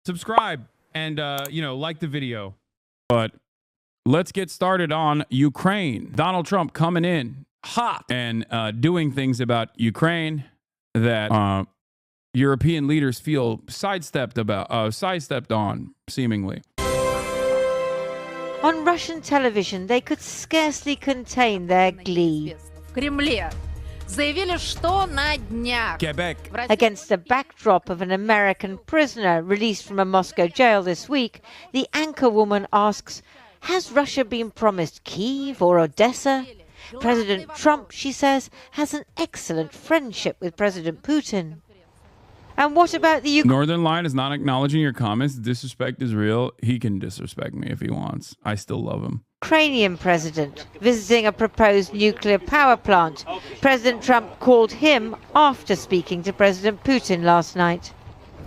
subscribe and, like the video. But let's get started on Ukraine. Donald Trump coming in hot and doing things about Ukraine that European leaders feel sidestepped on, seemingly. On Russian television, they could scarcely contain their glee. Quebec. Against the backdrop of an American prisoner released from a Moscow jail this week, the anchorwoman asks, has Russia been promised Kyiv or Odessa? President Trump, she says, has an excellent friendship with President Putin. And what about the Northern Line is not acknowledging your comments. Disrespect is real. He can disrespect me if he wants. I still love him. Ukrainian president visiting a proposed nuclear power plant? President Trump called him after speaking to President Putin last night.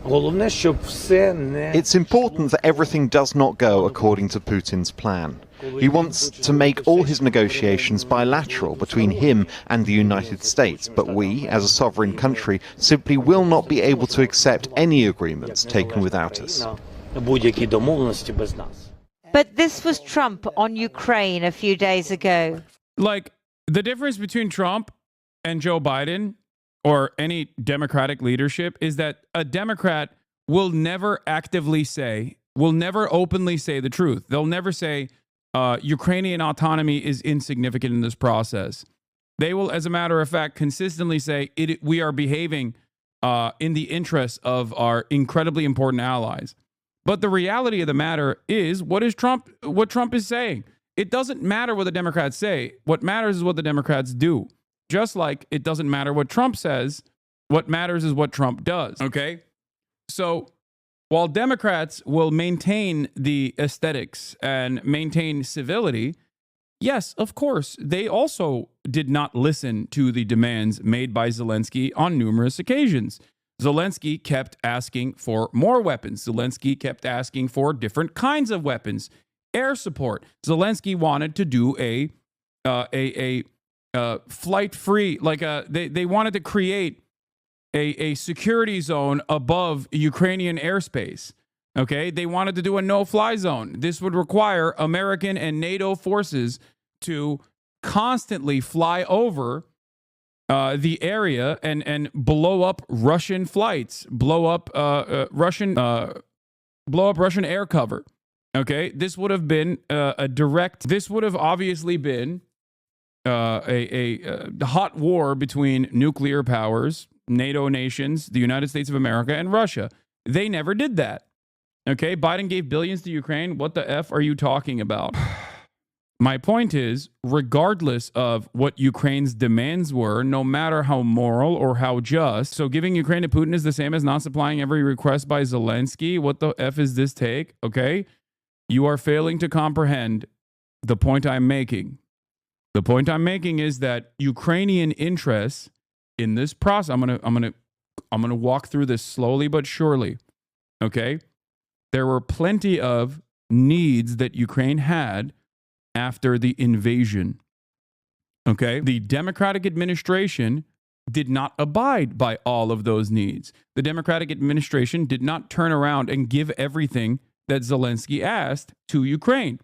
It's important that everything does not go according to Putin's plan. He wants to make all his negotiations bilateral between him and the United States, but we, as a sovereign country, simply will not be able to accept any agreements taken without us. But this was Trump on Ukraine a few days ago. Like, the difference between Trump and Joe Biden or any Democratic leadership is that a Democrat will never openly say the truth. They'll never say Ukrainian autonomy is insignificant in this process. They will, as a matter of fact, consistently say we are behaving in the interests of our incredibly important allies. But the reality of the matter is, what Trump is saying. It doesn't matter what the Democrats say. What matters is what the Democrats do. Just like it doesn't matter what Trump says, what matters is what Trump does, okay? So while Democrats will maintain the aesthetics and maintain civility, yes, of course, they also did not listen to the demands made by Zelensky on numerous occasions. Zelensky kept asking for more weapons. Zelensky kept asking for different kinds of weapons, air support. Zelensky wanted to do a flight free, they wanted to create a security zone above Ukrainian airspace. Okay, they wanted to do a no-fly zone. This would require American and NATO forces to constantly fly over the area and blow up Russian flights, blow up Russian air cover. Okay, this would have been This would have obviously been a hot war between nuclear powers, NATO nations, the United States of America, and Russia. They never did that. Okay, Biden gave billions to Ukraine. What the F are you talking about? My point is, regardless of what Ukraine's demands were, no matter how moral or how just, so giving Ukraine to Putin is the same as not supplying every request by Zelensky. What the F is this take? Okay, you are failing to comprehend the point I'm making. The point I'm making is that Ukrainian interests in this process, I'm gonna walk through this slowly but surely. Okay? There were plenty of needs that Ukraine had after the invasion. Okay? The Democratic administration did not abide by all of those needs. The Democratic administration did not turn around and give everything that Zelensky asked to Ukraine.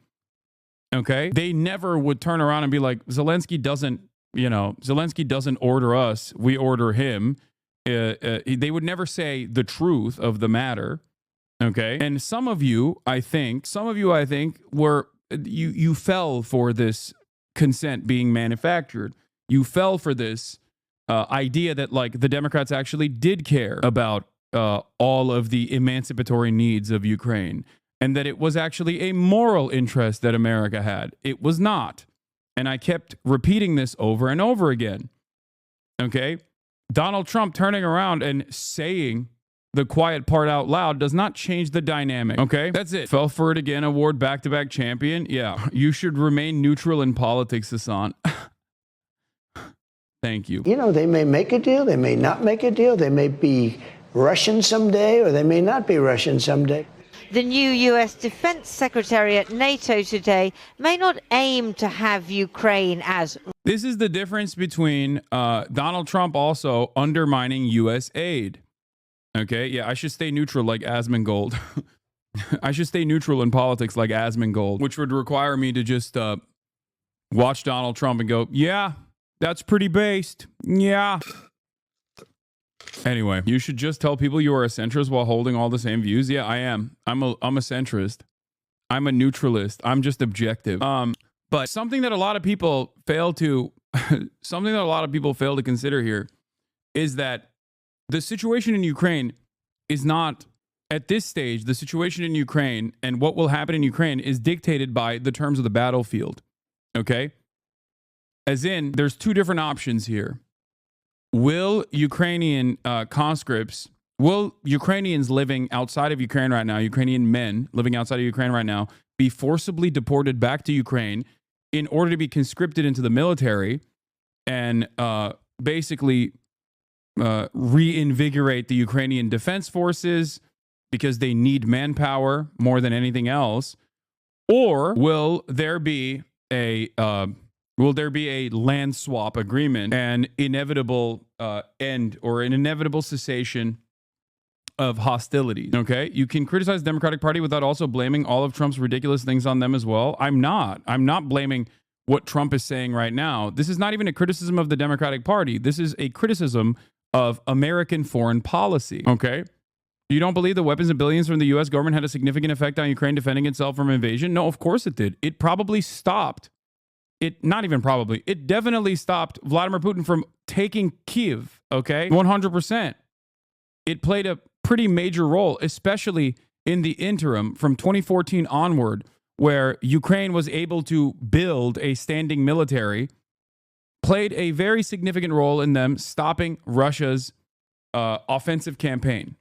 Okay? They never would turn around and be like, Zelensky doesn't order us, we order him. They would never say the truth of the matter. Okay? And some of you, I think, you fell for this consent being manufactured. You fell for this idea that the Democrats actually did care about all of the emancipatory needs of Ukraine, and that it was actually a moral interest that America had. It was not. And I kept repeating this over and over again. Okay? Donald Trump turning around and saying the quiet part out loud does not change the dynamic. Okay? That's it. Fell for it again, award back-to-back champion. Yeah. You should remain neutral in politics, Hasan. Thank you. You know, they may make a deal, they may not make a deal, they may be Russian someday, or they may not be Russian someday. The new U.S. Defense Secretary at NATO today may not aim to have Ukraine as... This is the difference between Donald Trump also undermining U.S. aid. Okay, yeah, I should stay neutral like Asmongold. I should stay neutral in politics like Asmongold, which would require me to just watch Donald Trump and go, yeah, that's pretty based. Yeah. Anyway, you should just tell people you are a centrist while holding all the same views. Yeah, I am. I'm a centrist. I'm a neutralist. I'm just objective. But something that a lot of people fail to consider here is that the situation in Ukraine is not, at this stage, the situation in Ukraine and what will happen in Ukraine is dictated by the terms of the battlefield. Okay? As in, there's two different options here. Will Ukrainian conscripts, will Ukrainians living outside of Ukraine right now, Ukrainian men living outside of Ukraine right now, be forcibly deported back to Ukraine in order to be conscripted into the military and basically reinvigorate the Ukrainian defense forces because they need manpower more than anything else? Or will there be a land swap agreement and inevitable end or an inevitable cessation of hostilities? Okay, you can criticize the Democratic Party without also blaming all of Trump's ridiculous things on them as well. I'm not blaming what Trump is saying right now. This is not even a criticism of the Democratic Party. This is a criticism of American foreign policy. Okay, you don't believe the weapons and billions from the U.S. government had a significant effect on Ukraine defending itself from invasion? No, of course it did. It probably stopped. It definitely stopped Vladimir Putin from taking Kyiv, okay? 100%. It played a pretty major role, especially in the interim from 2014 onward, where Ukraine was able to build a standing military, played a very significant role in them stopping Russia's offensive campaign.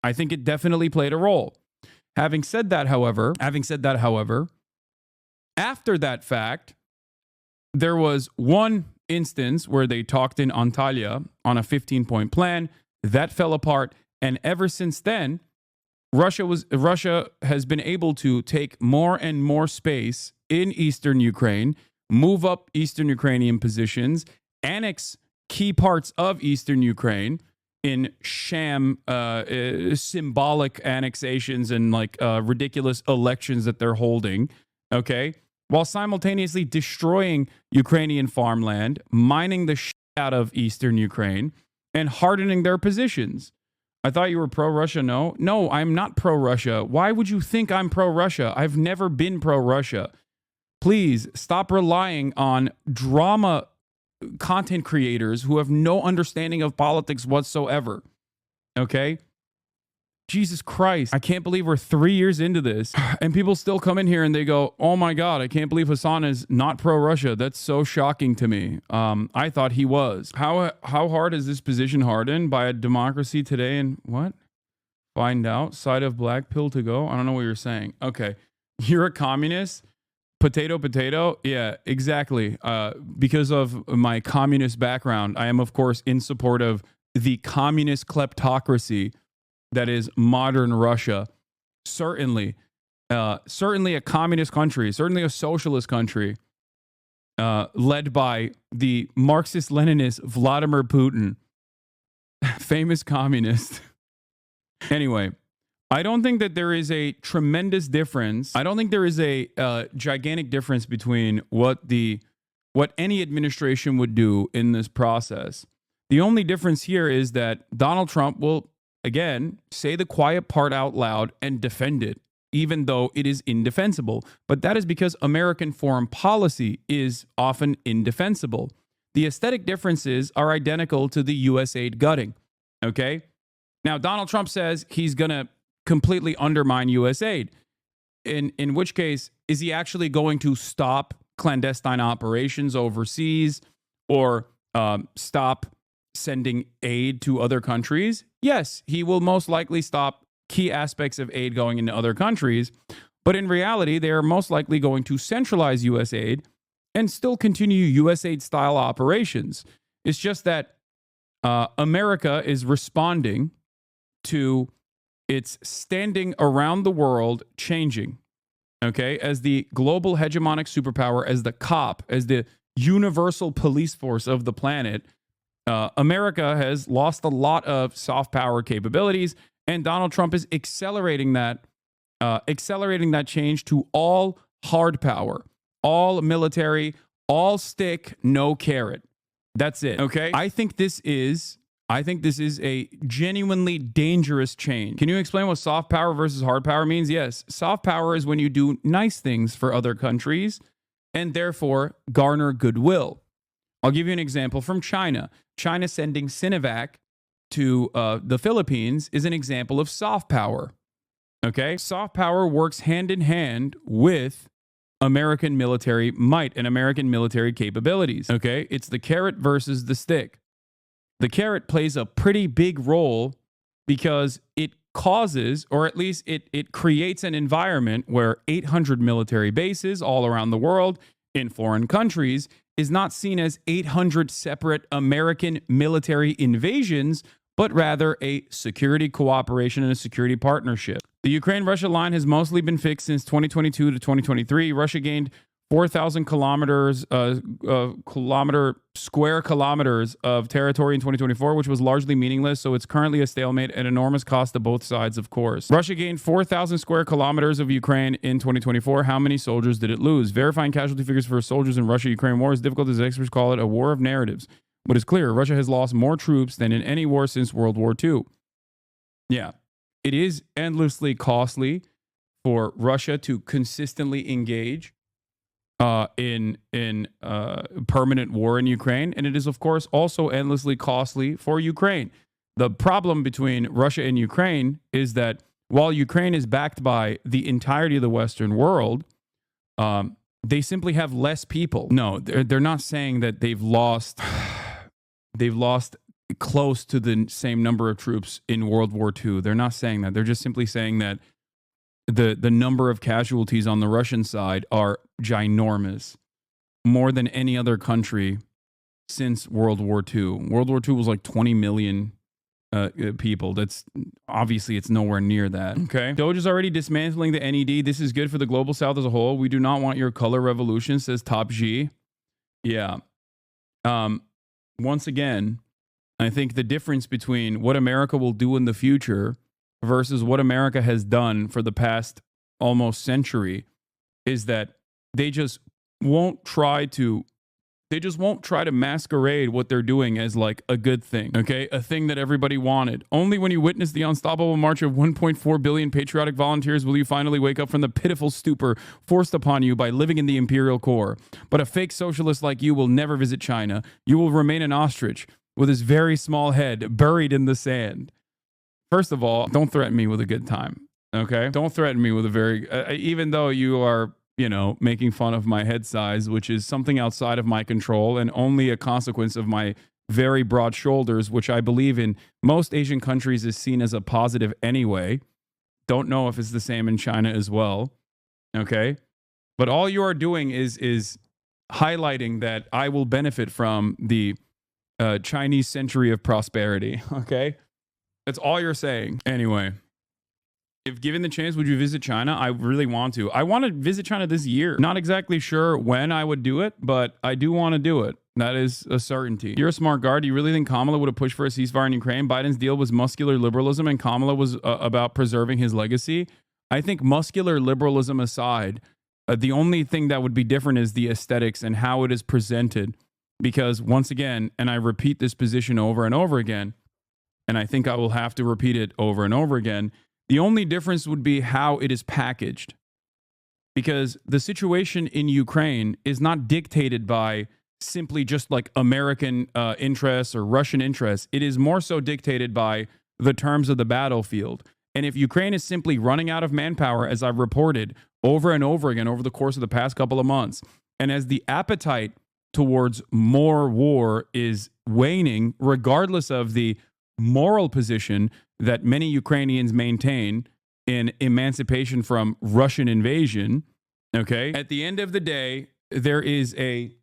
I think it definitely played a role. Having said that, however, after that fact, there was one instance where they talked in Antalya on a 15-point plan that fell apart, and ever since then, Russia has been able to take more and more space in eastern Ukraine, move up eastern Ukrainian positions, annex key parts of eastern Ukraine in sham symbolic annexations and like ridiculous elections that they're holding. Okay. While simultaneously destroying Ukrainian farmland, mining the shit out of eastern Ukraine, and hardening their positions. I thought you were pro-Russia. No, I'm not pro-Russia. Why would you think I'm pro-Russia? I've never been pro-Russia. Please stop relying on drama content creators who have no understanding of politics whatsoever. Okay? Jesus Christ, I can't believe we're 3 years into this and people still come in here and they go, oh my God, I can't believe Hasan is not pro-Russia. That's so shocking to me. I thought he was. How hard is this position hardened by a democracy today and what? Find out. Side of black pill to go? I don't know what you're saying. Okay. You're a communist? Potato, potato? Yeah, exactly. Because of my communist background, I am, of course, in support of the communist kleptocracy that is modern Russia. Certainly a communist country, certainly a socialist country, led by the Marxist-Leninist Vladimir Putin, famous communist. Anyway, I don't think that there is a tremendous difference. I don't think there is a gigantic difference between what any administration would do in this process. The only difference here is that Donald Trump will, again, say the quiet part out loud and defend it, even though it is indefensible. But that is because American foreign policy is often indefensible. The aesthetic differences are identical to the U.S. aid gutting. Okay? Now, Donald Trump says he's going to completely undermine U.S. aid. In which case, is he actually going to stop clandestine operations overseas or stop sending aid to other countries? Yes, he will most likely stop key aspects of aid going into other countries, but in reality, they are most likely going to centralize U.S. aid and still continue U.S. aid style operations. It's just that America is responding to its standing around the world changing, okay? As the global hegemonic superpower, as the cop, as the universal police force of the planet, America has lost a lot of soft power capabilities, and Donald Trump is accelerating that change to all hard power, all military, all stick, no carrot. That's it. Okay. I think this is a genuinely dangerous change. Can you explain what soft power versus hard power means? Yes. Soft power is when you do nice things for other countries and therefore garner goodwill. I'll give you an example from China. China sending Sinovac to the Philippines is an example of soft power. Okay? Soft power works hand in hand with American military might and American military capabilities. Okay? It's the carrot versus the stick. The carrot plays a pretty big role because it causes, or at least it creates an environment where 800 military bases all around the world in foreign countries is not seen as 800 separate American military invasions, but rather a security cooperation and a security partnership. The Ukraine-Russia line has mostly been fixed since 2022 to 2023. Russia gained 4,000 square kilometers of territory in 2024, which was largely meaningless, so it's currently a stalemate at enormous cost to both sides, of course. Russia gained 4,000 square kilometers of Ukraine in 2024. How many soldiers did it lose? Verifying casualty figures for soldiers in Russia-Ukraine war is difficult, as experts call it a war of narratives. But it's clear, Russia has lost more troops than in any war since World War II. Yeah, it is endlessly costly for Russia to consistently engage in permanent war in Ukraine, and it is of course also endlessly costly for Ukraine. The problem between Russia and Ukraine is that while Ukraine is backed by the entirety of the Western world, they simply have less people. No, they're not saying that they've lost close to the same number of troops in World War II. They're not saying that. They're just simply saying that the number of casualties on the Russian side are ginormous, more than any other country since World War II. World War II was like 20 million people. That's obviously it's nowhere near that. Okay. Doge is already dismantling the NED. This is good for the global South as a whole. We do not want your color revolution, says Top G. Yeah. Once again, I think the difference between what America will do in the future versus what America has done for the past almost century is that they just won't try to masquerade what they're doing as like a good thing, okay? A thing that everybody wanted. Only when you witness the unstoppable march of 1.4 billion patriotic volunteers will you finally wake up from the pitiful stupor forced upon you by living in the imperial core. But a fake socialist like you will never visit China. You will remain an ostrich with his very small head buried in the sand. First of all, don't threaten me with a good time, okay? Don't threaten me with a very, even though you are, making fun of my head size, which is something outside of my control and only a consequence of my very broad shoulders, which I believe in most Asian countries is seen as a positive anyway. Don't know if it's the same in China as well, okay? But all you are doing is highlighting that I will benefit from the Chinese century of prosperity, okay? That's all you're saying. Anyway, if given the chance, would you visit China? I really want to. I want to visit China this year. Not exactly sure when I would do it, but I do want to do it. That is a certainty. You're a smart guard. Do you really think Kamala would have pushed for a ceasefire in Ukraine? Biden's deal was muscular liberalism, and Kamala was about preserving his legacy. I think muscular liberalism aside, the only thing that would be different is the aesthetics and how it is presented. Because once again, and I repeat this position over and over again, and I think I will have to repeat it over and over again, the only difference would be how it is packaged. Because the situation in Ukraine is not dictated by simply just like American interests or Russian interests. It is more so dictated by the terms of the battlefield. And if Ukraine is simply running out of manpower, as I've reported over and over again over the course of the past couple of months, and as the appetite towards more war is waning, regardless of the moral position that many Ukrainians maintain in emancipation from Russian invasion, okay? At the end of the day, there's a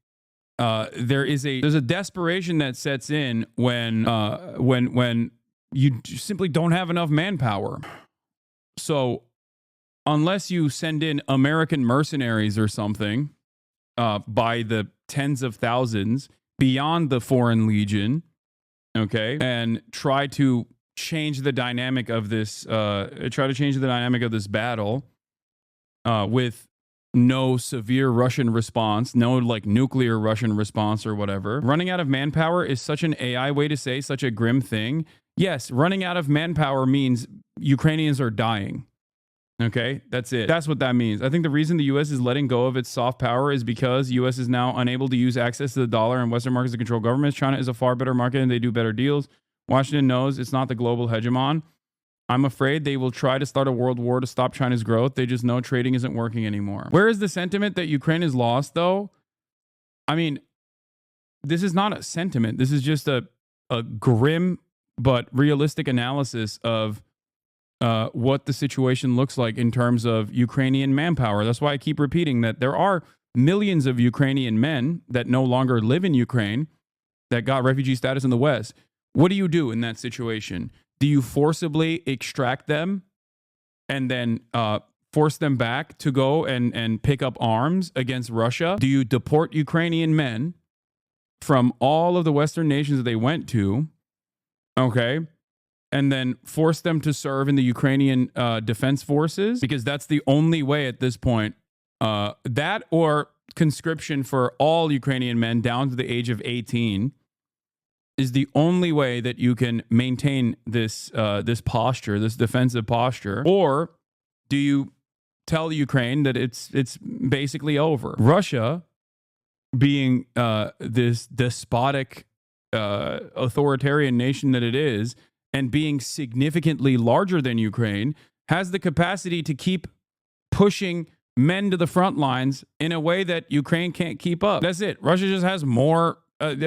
desperation that sets in when you simply don't have enough manpower. So unless you send in American mercenaries or something by the tens of thousands beyond the Foreign Legion, okay, and try to change the dynamic of this battle with no severe Russian response, no like nuclear Russian response or whatever. Running out of manpower is such an AI way to say such a grim thing. Yes, running out of manpower means Ukrainians are dying. Okay, that's it. That's what that means. I think the reason the U.S. is letting go of its soft power is because U.S. is now unable to use access to the dollar and Western markets to control governments. China is a far better market and they do better deals. Washington knows it's not the global hegemon. I'm afraid they will try to start a world war to stop China's growth. They just know trading isn't working anymore. Where is the sentiment that Ukraine is lost, though? I mean, this is not a sentiment. This is just a grim but realistic analysis of what the situation looks like in terms of Ukrainian manpower. That's why I keep repeating that there are millions of Ukrainian men that no longer live in Ukraine that got refugee status in the West. What do you do in that situation? Do you forcibly extract them and then force them back to go and pick up arms against Russia? Do you deport Ukrainian men from all of the Western nations that they went to, okay, and then force them to serve in the Ukrainian defense forces? Because that's the only way at this point. That or conscription for all Ukrainian men down to the age of 18 is the only way that you can maintain this posture, this defensive posture. Or do you tell Ukraine that it's basically over? Russia, being this despotic authoritarian nation that it is, and being significantly larger than Ukraine, has the capacity to keep pushing men to the front lines in a way that Ukraine can't keep up. That's it. Russia just has more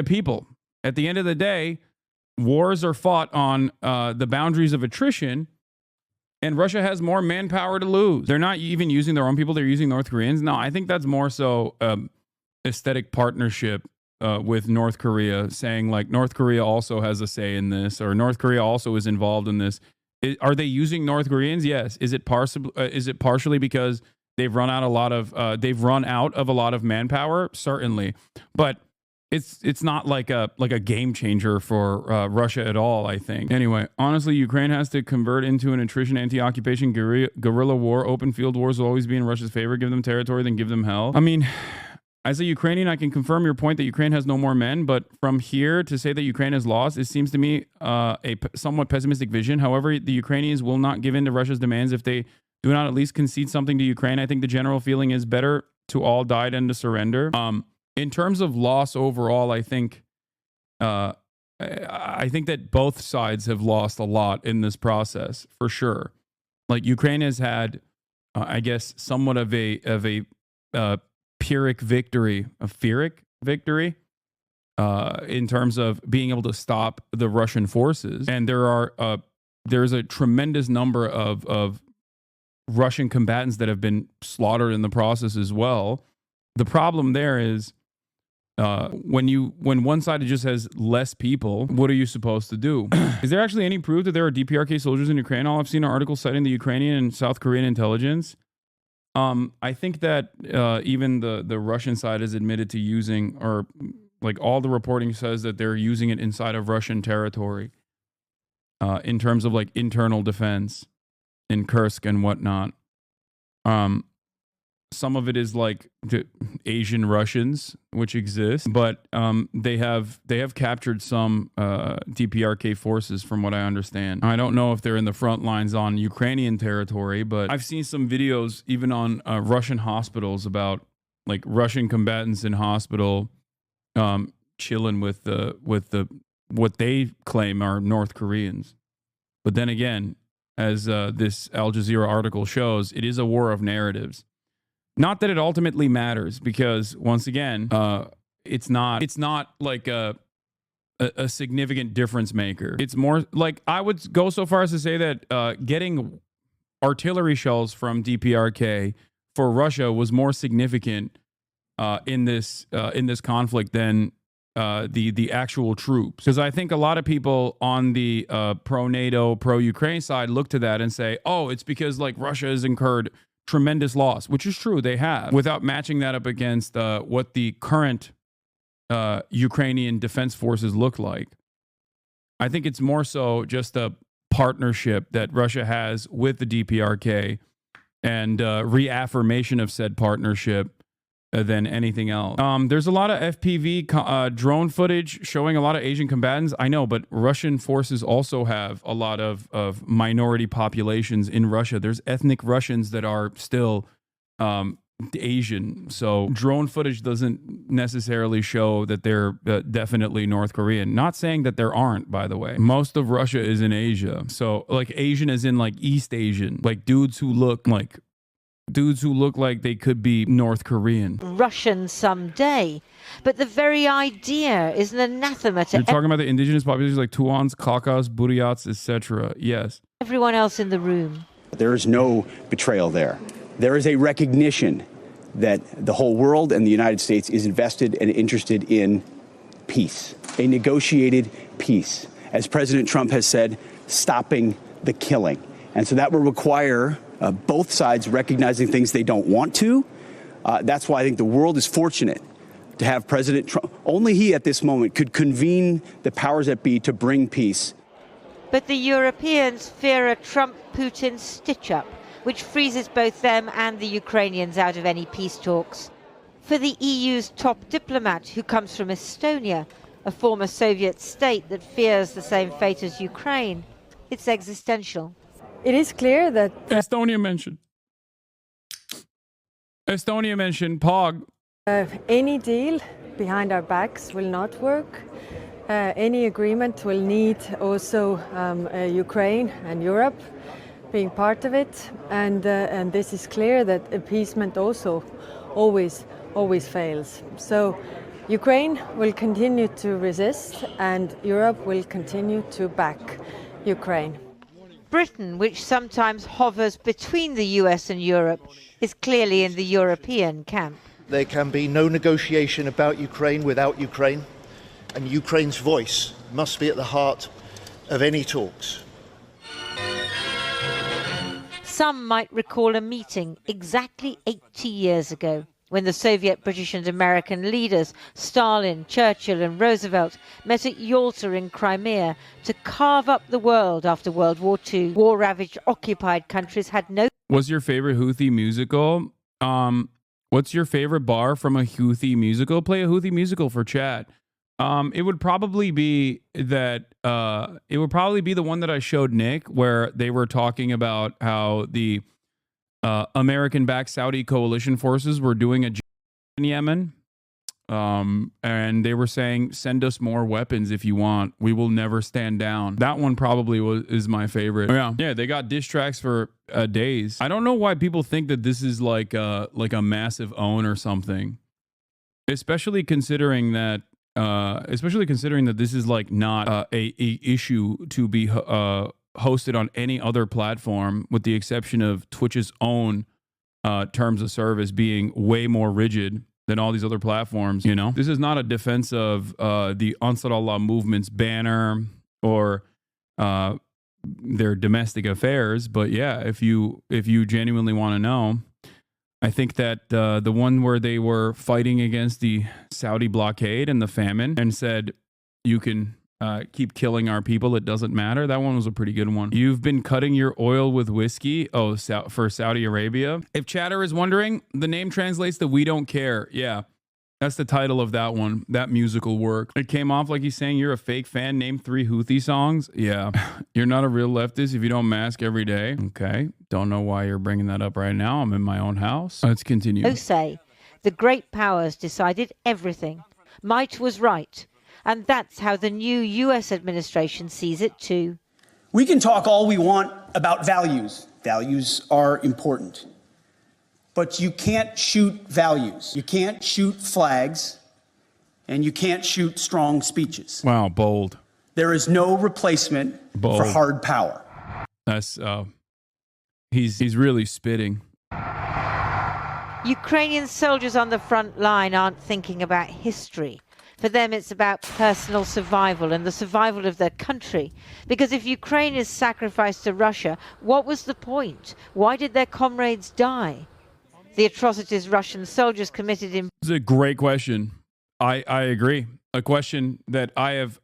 people. At the end of the day, wars are fought on the boundaries of attrition, and Russia has more manpower to lose. They're not even using their own people. They're using North Koreans. No, I think that's more so aesthetic partnership with North Korea, saying like North Korea also has a say in this, or North Korea also is involved in this. Are they using North Koreans? Yes. Is it partially because they've run out of a lot of manpower? Certainly, but it's not like a game changer for Russia at all, I think. Anyway, honestly, Ukraine has to convert into an attrition, anti-occupation, guerrilla war. Open field wars will always be in Russia's favor. Give them territory, then give them hell. I mean, as a Ukrainian, I can confirm your point that Ukraine has no more men, but from here to say that Ukraine has lost, it seems to me a somewhat pessimistic vision. However, the Ukrainians will not give in to Russia's demands if they do not at least concede something to Ukraine. I think the general feeling is better to all die than to surrender. In terms of loss overall, I think that both sides have lost a lot in this process, for sure. Like Ukraine has had, I guess, somewhat of a Pyrrhic victory, in terms of being able to stop the Russian forces. And there's a tremendous number of Russian combatants that have been slaughtered in the process as well. The problem there is when one side just has less people, what are you supposed to do? Is there actually any proof that there are DPRK soldiers in Ukraine? All I've seen are articles citing the Ukrainian and South Korean intelligence. I think that even the Russian side has admitted to using, or like all the reporting says that they're using it inside of Russian territory in terms of like internal defense in Kursk and whatnot. Some of it is like the Asian Russians, which exist, but they have captured some DPRK forces, from what I understand. I don't know if they're in the front lines on Ukrainian territory, but I've seen some videos even on Russian hospitals about like Russian combatants in hospital chilling with the what they claim are North Koreans. But then again, as this Al Jazeera article shows, it is a war of narratives. Not that it ultimately matters, because once again, it's not like a significant difference maker. It's more like, I would go so far as to say that getting artillery shells from DPRK for Russia was more significant in this conflict than the actual troops. Because I think a lot of people on the pro-NATO, pro-Ukraine side look to that and say, oh, it's because like Russia has incurred tremendous loss, which is true, they have, without matching that up against what the current Ukrainian defense forces look like. I think it's more so just a partnership that Russia has with the DPRK and reaffirmation of said partnership than anything else. There's a lot of FPV drone footage showing a lot of Asian combatants. I know, but Russian forces also have a lot of minority populations in Russia. There's ethnic Russians that are still Asian. So drone footage doesn't necessarily show that they're definitely North Korean. Not saying that there aren't, by the way. Most of Russia is in Asia. So like Asian as in like East Asian, like dudes who look like they could be North Korean. Russian someday. But the very idea is an anathema to You're talking about the indigenous populations like Tuans, Khakas, Buryats, etc. Yes. everyone else in the room. There is no betrayal there. There is a recognition that the whole world and the United States is invested and interested in peace, a negotiated peace. As President Trump has said, stopping the killing. And so that will require both sides recognizing things they don't want to. That's why I think the world is fortunate to have President Trump. Only he at this moment could convene the powers that be to bring peace. But the Europeans fear a Trump-Putin stitch-up, which freezes both them and the Ukrainians out of any peace talks. For the EU's top diplomat, who comes from Estonia, a former Soviet state that fears the same fate as Ukraine, it's existential. It is clear that Estonia mentioned POG. any deal behind our backs will not work. Any agreement will need also Ukraine and Europe being part of it, and this is clear that appeasement also always fails. So Ukraine will continue to resist, and Europe will continue to back Ukraine. Britain, which sometimes hovers between the US and Europe, is clearly in the European camp. There can be no negotiation about Ukraine without Ukraine, and Ukraine's voice must be at the heart of any talks. Some might recall a meeting exactly 80 years ago when the Soviet, British and American leaders, Stalin, Churchill and Roosevelt, met at Yalta in Crimea to carve up the world after World War II. War-ravaged occupied countries had no... What's your favorite Houthi musical? What's your favorite bar from a Houthi musical? Play a Houthi musical for chat. It would probably be that. It would probably be the one that I showed Nick, where they were talking about how the American-backed Saudi coalition forces were doing a in Yemen, and they were saying, "Send us more weapons if you want. We will never stand down." That one probably is my favorite. Yeah. They got diss tracks for days. I don't know why people think that this is like a massive own or something, especially considering that. This is like not a issue to be hosted on any other platform, with the exception of Twitch's own terms of service being way more rigid than all these other platforms. You know, this is not a defense of the Ansar Allah movement's banner or their domestic affairs, but yeah, if you genuinely want to know. I think that the one where they were fighting against the Saudi blockade and the famine and said, you can keep killing our people, it doesn't matter. That one was a pretty good one. You've been cutting your oil with whiskey. Oh, for Saudi Arabia. If chatter is wondering, the name translates to "We Don't Care." Yeah, that's the title of that one, that musical work. It came off like he's saying you're a fake fan. Name 3 Houthi songs. Yeah, you're not a real leftist if you don't mask every day. Okay, don't know why you're bringing that up right now. I'm in my own house. Let's continue. Say, the great powers decided everything. Might was right. And that's how the new US administration sees it too. We can talk all we want about values. Values are important. But you can't shoot values. You can't shoot flags. And you can't shoot strong speeches. Wow, bold. There is no replacement for hard power. That's, he's really spitting. Ukrainian soldiers on the front line aren't thinking about history. For them, it's about personal survival and the survival of their country. Because if Ukraine is sacrificed to Russia, what was the point? Why did their comrades die? The atrocities Russian soldiers committed in... It's a great question. I agree. A question that I have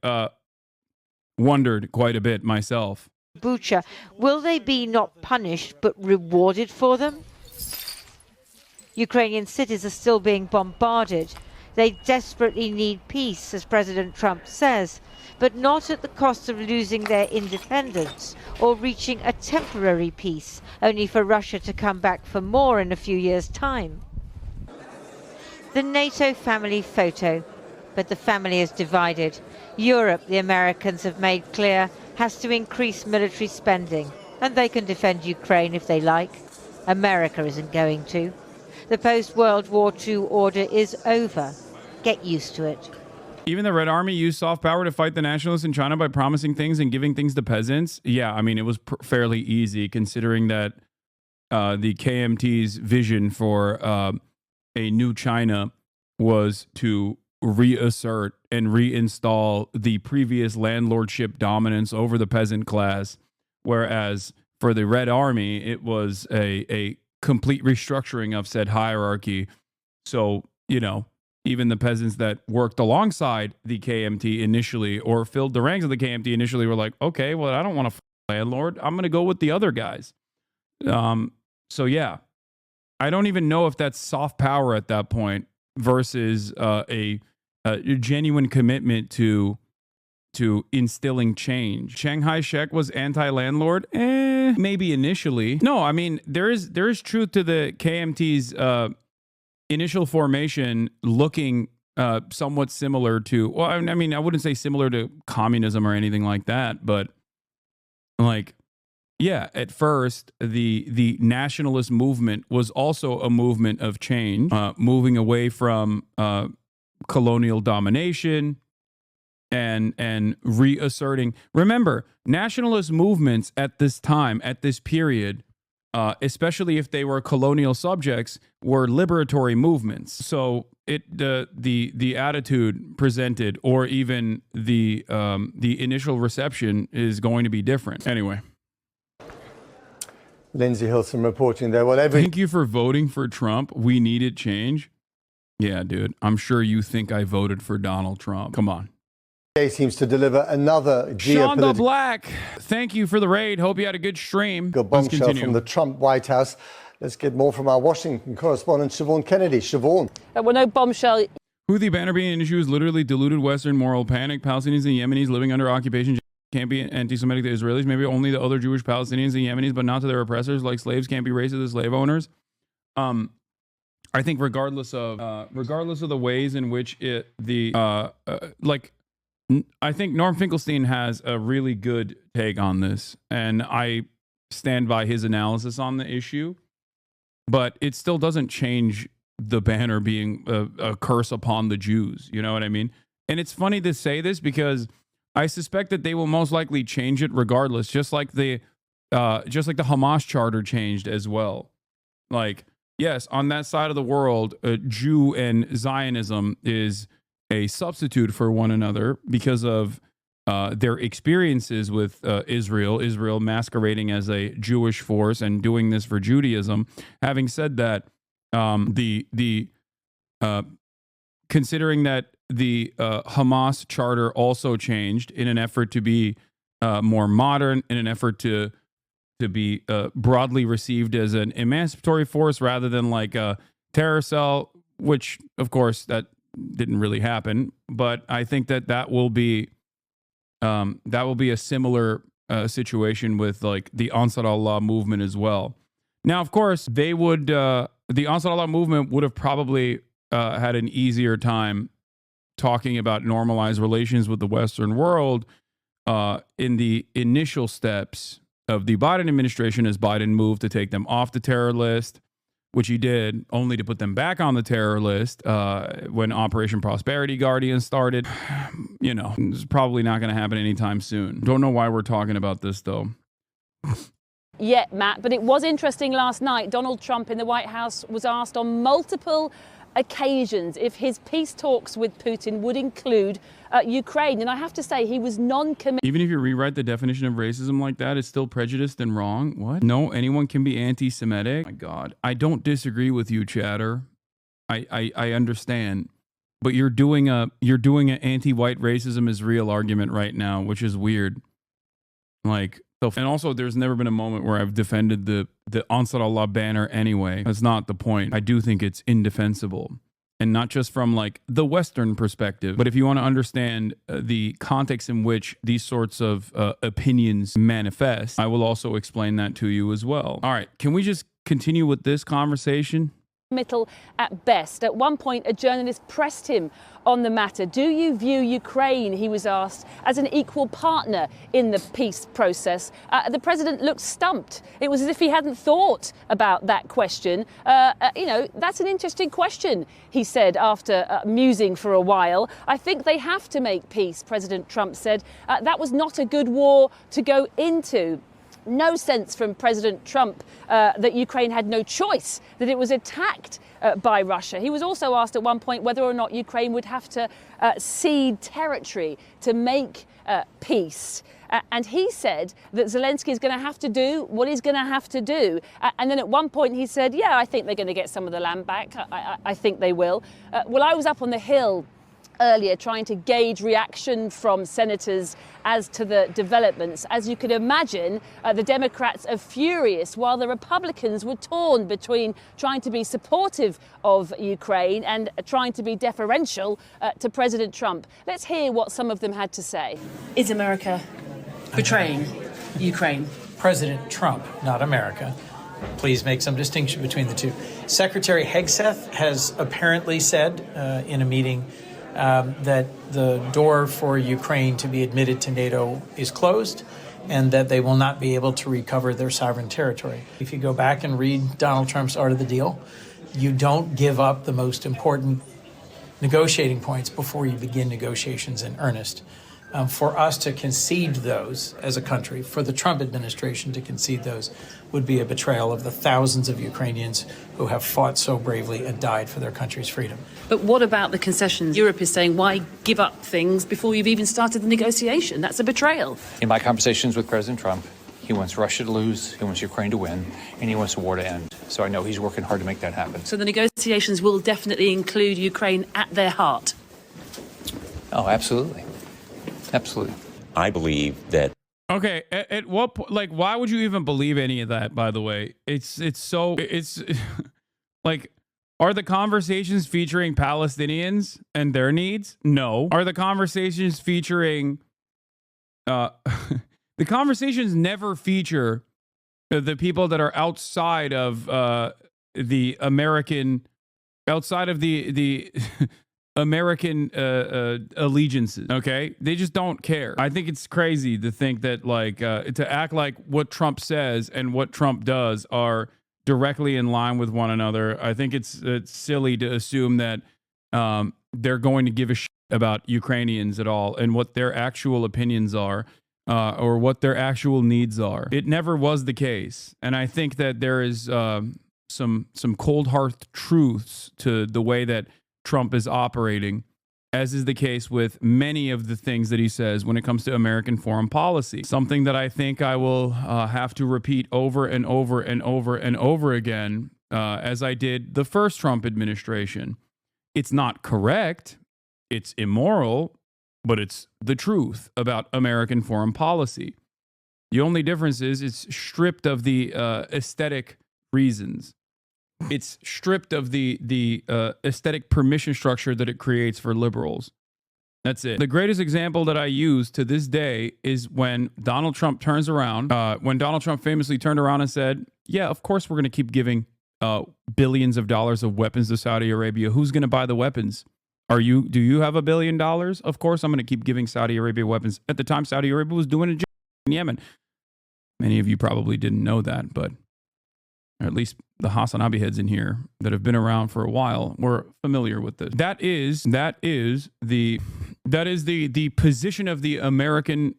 wondered quite a bit myself. Bucha, will they be not punished but rewarded for them? Ukrainian cities are still being bombarded. They desperately need peace, as President Trump says, but not at the cost of losing their independence or reaching a temporary peace, only for Russia to come back for more in a few years' time. The NATO family photo, but the family is divided. Europe, the Americans have made clear, has to increase military spending, and they can defend Ukraine if they like. America isn't going to. The post-World War II order is over. Get used to it. Even the Red Army used soft power to fight the nationalists in China by promising things and giving things to peasants. Yeah, I mean, it was fairly easy considering that the KMT's vision for a new China was to reassert and reinstall the previous landlordship dominance over the peasant class, whereas for the Red Army, it was a complete restructuring of said hierarchy. So, you know, even the peasants that worked alongside the KMT initially or filled the ranks of the KMT initially were like, okay, well, I don't want a landlord. I'm going to go with the other guys. So, yeah, I don't even know if that's soft power at that point versus a genuine commitment to instilling change. Shanghai Shek was anti-landlord? Maybe initially. No, I mean, there is truth to the KMT's initial formation looking somewhat similar to, well, I mean, I wouldn't say similar to communism or anything like that, but like, yeah, at first, the nationalist movement was also a movement of change, moving away from colonial domination and reasserting. Remember, nationalist movements at this time, at this period, especially if they were colonial subjects, were liberatory movements. So the attitude presented, or even the initial reception, is going to be different. Anyway. Lindsay Hilson reporting there. Well, Thank you for voting for Trump. We needed change. Yeah, dude. I'm sure you think I voted for Donald Trump. Come on. Seems to deliver another Sean the Black, thank you for the raid. Hope you had a good stream. Let's continue. From the Trump White House. Let's get more from our Washington correspondent, Siobhan Kennedy. Siobhan. Well, no bombshell. Houthi banner being an issue is literally diluted Western moral panic. Palestinians and Yemenis living under occupation can't be anti-Semitic to Israelis. Maybe only the other Jewish Palestinians and Yemenis, but not to their oppressors. Like slaves can't be racist to slave owners. I think regardless of the ways in which I think Norm Finkelstein has a really good take on this, and I stand by his analysis on the issue, but it still doesn't change the banner being a curse upon the Jews. You know what I mean? And it's funny to say this because I suspect that they will most likely change it regardless, just like the Hamas charter changed as well. Like, yes, on that side of the world, Jew and Zionism is a substitute for one another because of their experiences with Israel masquerading as a Jewish force and doing this for Judaism. Having said that, considering that the Hamas charter also changed in an effort to be more modern, in an effort to be broadly received as an emancipatory force rather than like a terror cell, which of course that didn't really happen, but I think that will be a similar situation with like the Ansar Allah movement as well. Now, of course, they would the Ansar Allah movement would have probably had an easier time talking about normalized relations with the Western world in the initial steps of the Biden administration as Biden moved to take them off the terror list, which he did, only to put them back on the terror list when Operation Prosperity Guardian started. You know, it's probably not going to happen anytime soon. Don't know why we're talking about this, though. Yeah, Matt, but it was interesting last night. Donald Trump in the White House was asked on multiple occasions if his peace talks with Putin would include Ukraine. And I have to say, he was non-committal. Even if you rewrite the definition of racism like that, it's still prejudiced and wrong. What? No, anyone can be anti-Semitic? My God. I don't disagree with you, chatter. I understand. but you're doing an anti-white racism is real argument right now, which is weird. Like, and also there's never been a moment where I've defended the Ansar Allah banner anyway. That's not the point. I do think it's indefensible. And not just from like the Western perspective, but if you want to understand the context in which these sorts of opinions manifest, I will also explain that to you as well. All right, can we just continue with this conversation? Middle at best. At one point, a journalist pressed him on the matter. Do you view Ukraine, he was asked, as an equal partner in the peace process? The president looked stumped. It was as if he hadn't thought about that question. That's an interesting question, he said after musing for a while. I think they have to make peace, President Trump said. That was not a good war to go into. No sense from President Trump that Ukraine had no choice, that it was attacked by Russia. He was also asked at one point whether or not Ukraine would have to cede territory to make peace. And he said that Zelensky is going to have to do what he's going to have to do. And then at one point he said, yeah, I think they're going to get some of the land back. I think they will. Well, I was up on the Hill earlier trying to gauge reaction from senators as to the developments. As you could imagine, the Democrats are furious while the Republicans were torn between trying to be supportive of Ukraine and trying to be deferential to President Trump. Let's hear what some of them had to say. Is America betraying Ukraine? President Trump, not America. Please make some distinction between the two. Secretary Hegseth has apparently said in a meeting that the door for Ukraine to be admitted to NATO is closed and that they will not be able to recover their sovereign territory. If you go back and read Donald Trump's Art of the Deal, you don't give up the most important negotiating points before you begin negotiations in earnest. For us to concede those as a country, for the Trump administration to concede those, would be a betrayal of the thousands of Ukrainians who have fought so bravely and died for their country's freedom. But what about the concessions? Europe is saying, why give up things before you've even started the negotiation? That's a betrayal. In my conversations with President Trump, he wants Russia to lose, he wants Ukraine to win, and he wants the war to end. So I know he's working hard to make that happen. So the negotiations will definitely include Ukraine at their heart? Oh, absolutely. Absolutely. I believe that. Okay, at what point, like, why would you even believe any of that, by the way? It's like, are the conversations featuring Palestinians and their needs? No. Are the conversations featuring, the conversations never feature the people that are outside of the American, outside of the American allegiances, okay? They just don't care. I think it's crazy to think that, like, to act like what Trump says and what Trump does are directly in line with one another. I think it's silly to assume that they're going to give a shit about Ukrainians at all and what their actual opinions are or what their actual needs are. It never was the case. And I think that there is some cold hard truths to the way that Trump is operating, as is the case with many of the things that he says when it comes to American foreign policy. Something that I think I will have to repeat over and over and over and over again, as I did the first Trump administration. It's not correct, it's immoral, but it's the truth about American foreign policy. The only difference is it's stripped of the aesthetic reasons. It's stripped of the aesthetic permission structure that it creates for liberals. That's it. The greatest example that I use to this day is when Donald Trump turns around, when Donald Trump famously turned around and said, yeah, of course we're going to keep giving billions of dollars of weapons to Saudi Arabia. Who's going to buy the weapons? Do you have $1 billion? Of course I'm going to keep giving Saudi Arabia weapons. At the time, Saudi Arabia was doing it in Yemen. Many of you probably didn't know that, but or at least the Hasanabi heads in here that have been around for a while were familiar with this. That is the position of the American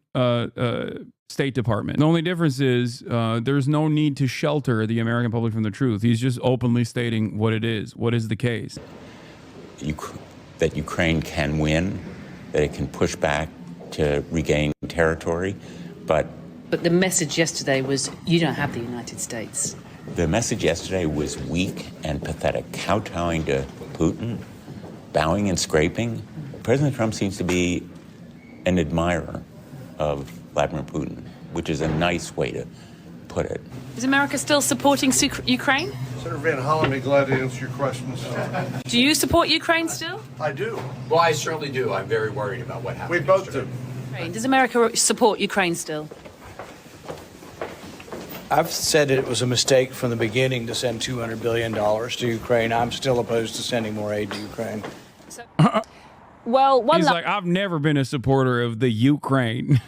State Department. The only difference is there's no need to shelter the American public from the truth. He's just openly stating what it is. What is the case? That Ukraine can win, that it can push back to regain territory, but the message yesterday was you don't have the United States. The message yesterday was weak and pathetic, kowtowing to Putin bowing and scraping. President Trump seems to be an admirer of Vladimir Putin, which is a nice way to put it. Is America still supporting Ukraine? Senator Van Hollen, be glad to answer your questions. Do you support Ukraine still? I do. Well, I certainly do. I'm very worried about what happened. We both do. Does America support Ukraine still? I've said it was a mistake from the beginning to send $200 billion to Ukraine. I'm still opposed to sending more aid to Ukraine. Well, he's like, I've never been a supporter of the Ukraine.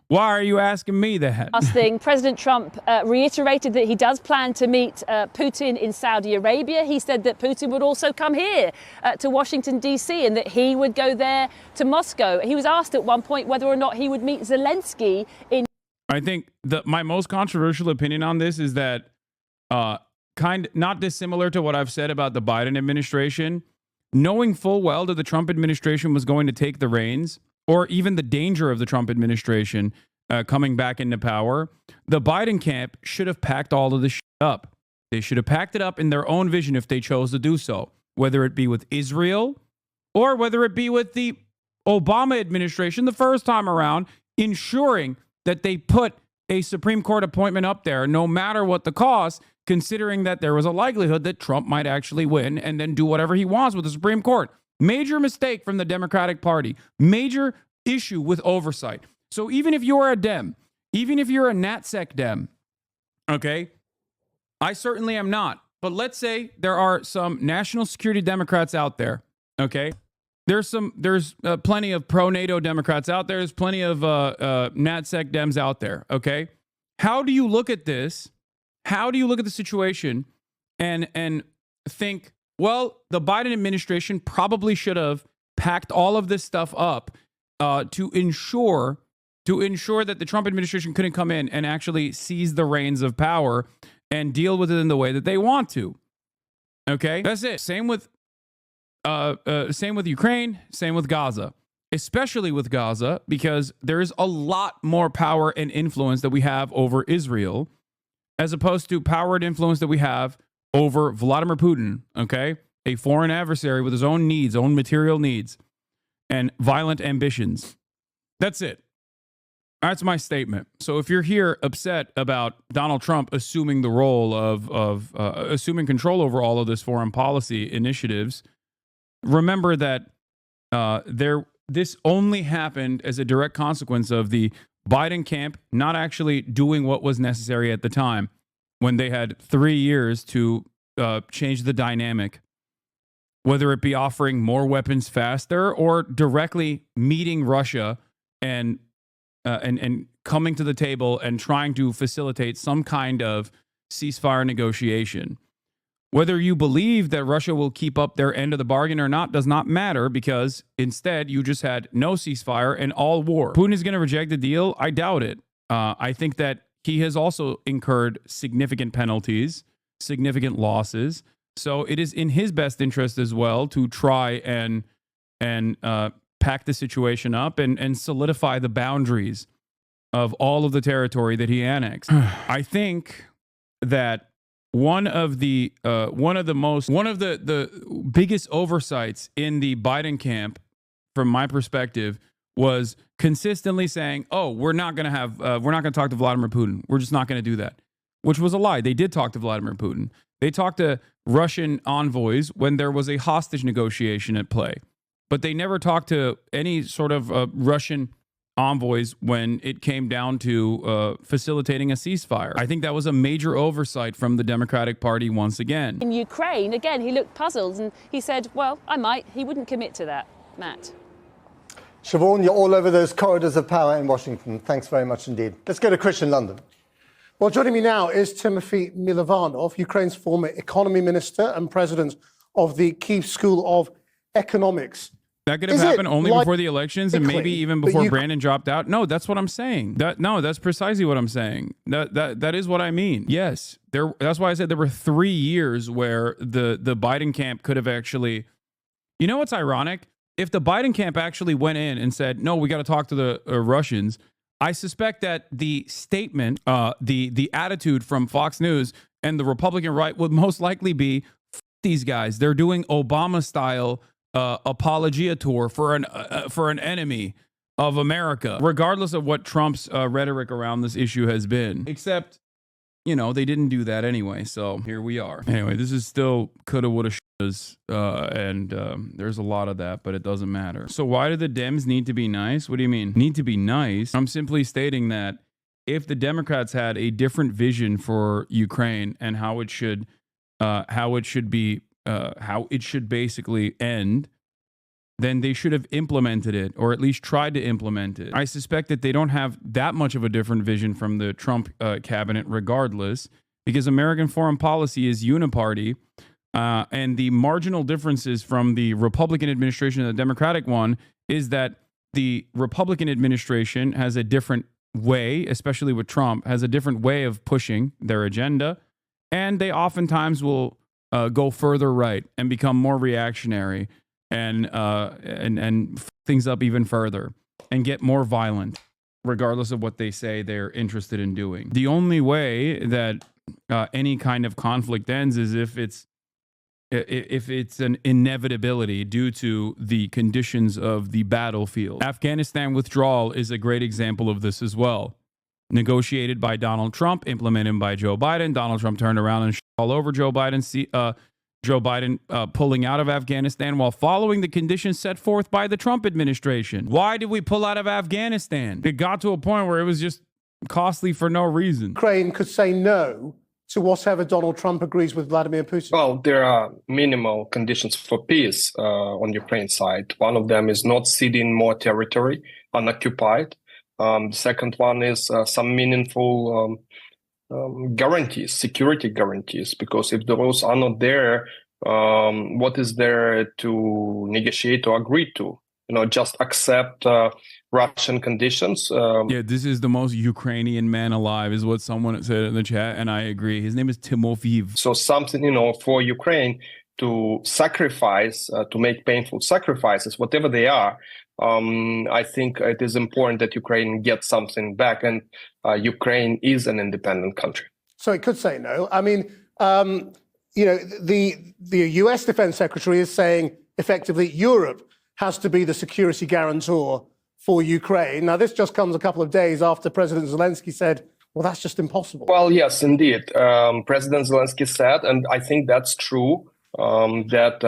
Why are you asking me that? Last thing, President Trump reiterated that he does plan to meet Putin in Saudi Arabia. He said that Putin would also come here to Washington, D.C., and that he would go there to Moscow. He was asked at one point whether or not he would meet Zelensky in. I think my most controversial opinion on this is that not dissimilar to what I've said about the Biden administration, knowing full well that the Trump administration was going to take the reins, or even the danger of the Trump administration coming back into power, the Biden camp should have packed all of this shit up. They should have packed it up in their own vision if they chose to do so, whether it be with Israel or whether it be with the Obama administration the first time around, ensuring that they put a Supreme Court appointment up there, no matter what the cost, considering that there was a likelihood that Trump might actually win and then do whatever he wants with the Supreme Court. Major mistake from the Democratic Party. Major issue with oversight. So even if you're a Dem, even if you're a NatSec Dem, okay, I certainly am not. But let's say there are some national security Democrats out there, okay? There's plenty of pro-NATO Democrats out there. There's plenty of NatSec Dems out there, okay? How do you look at this? How do you look at the situation and think, well, the Biden administration probably should have packed all of this stuff up to ensure that the Trump administration couldn't come in and actually seize the reins of power and deal with it in the way that they want to. Okay? That's it. Same with Ukraine, same with Gaza, especially with Gaza, because there's a lot more power and influence that we have over Israel as opposed to power and influence that we have over Vladimir Putin, okay? A foreign adversary with his own needs, own material needs, and violent ambitions. That's it. That's my statement. So if you're here upset about Donald Trump assuming the role of assuming control over all of this foreign policy initiatives, remember that this only happened as a direct consequence of the Biden camp not actually doing what was necessary at the time when they had 3 years to change the dynamic, whether it be offering more weapons faster or directly meeting Russia and coming to the table and trying to facilitate some kind of ceasefire negotiation. Whether you believe that Russia will keep up their end of the bargain or not does not matter, because instead you just had no ceasefire and all war. Putin is going to reject the deal? I doubt it. I think that he has also incurred significant penalties, significant losses. So it is in his best interest as well to try and pack the situation up and solidify the boundaries of all of the territory that he annexed. I think that one of the biggest oversights in the Biden camp, from my perspective, was consistently saying, "Oh, we're not going to talk to Vladimir Putin. We're just not going to do that," which was a lie. They did talk to Vladimir Putin. They talked to Russian envoys when there was a hostage negotiation at play, but they never talked to any sort of Russian envoys when it came down to facilitating a ceasefire. I think that was a major oversight from the Democratic Party once again. In Ukraine, again, he looked puzzled and he said, well, I might. He wouldn't commit to that. Matt. Siobhan, you're all over those corridors of power in Washington. Thanks very much indeed. Let's go to Chris in London. Well, joining me now is Timothy Milovanov, Ukraine's former economy minister and president of the Kyiv School of Economics. That could have happened only before the elections and maybe even before Brandon dropped out. No, that's what I'm saying. That's precisely what I'm saying. That is what I mean. Yes, that's why I said there were 3 years where the Biden camp could have actually. You know what's ironic? If the Biden camp actually went in and said, "No, we got to talk to the Russians," I suspect that the statement, the attitude from Fox News and the Republican right would most likely be, "F these guys. They're doing Obama style." apologiator for an enemy of America, regardless of what Trump's rhetoric around this issue has been. Except, you know, they didn't do that anyway, so here we are. Anyway, this is still coulda, woulda, shouldas, and there's a lot of that, but it doesn't matter. So why do the Dems need to be nice? What do you mean? Need to be nice? I'm simply stating that if the Democrats had a different vision for Ukraine and how it should basically end, then they should have implemented it, or at least tried to implement it. I suspect that they don't have that much of a different vision from the Trump cabinet regardless, because American foreign policy is uniparty, and the marginal differences from the Republican administration and the Democratic one is that the Republican administration has a different way, especially with Trump, has a different way of pushing their agenda, and they oftentimes will go further right and become more reactionary and f things up even further and get more violent, regardless of what they say they're interested in doing. The only way that any kind of conflict ends is if it's an inevitability due to the conditions of the battlefield. Afghanistan withdrawal is a great example of this as well. Negotiated by Donald Trump, implemented by Joe Biden. Donald Trump turned around and all over Joe Biden. Joe Biden pulling out of Afghanistan while following the conditions set forth by the Trump administration. Why did we pull out of Afghanistan? It got to a point where it was just costly for no reason. Ukraine could say no to whatever Donald Trump agrees with Vladimir Putin. Well, there are minimal conditions for peace on Ukraine side. One of them is not ceding more territory unoccupied. The second one is some meaningful guarantees, security guarantees, because if those are not there, what is there to negotiate or agree to? You know, just accept Russian conditions. Yeah, this is the most Ukrainian man alive, is what someone said in the chat, and I agree. His name is Timofeev. So something, you know, for Ukraine to sacrifice, to make painful sacrifices, whatever they are. I think it is important that Ukraine gets something back, and Ukraine is an independent country. So it could say no. I mean, you know, the US Defense Secretary is saying effectively Europe has to be the security guarantor for Ukraine. Now, this just comes a couple of days after President Zelensky said, well, that's just impossible. Well, yes, indeed. President Zelensky said, and I think that's true, that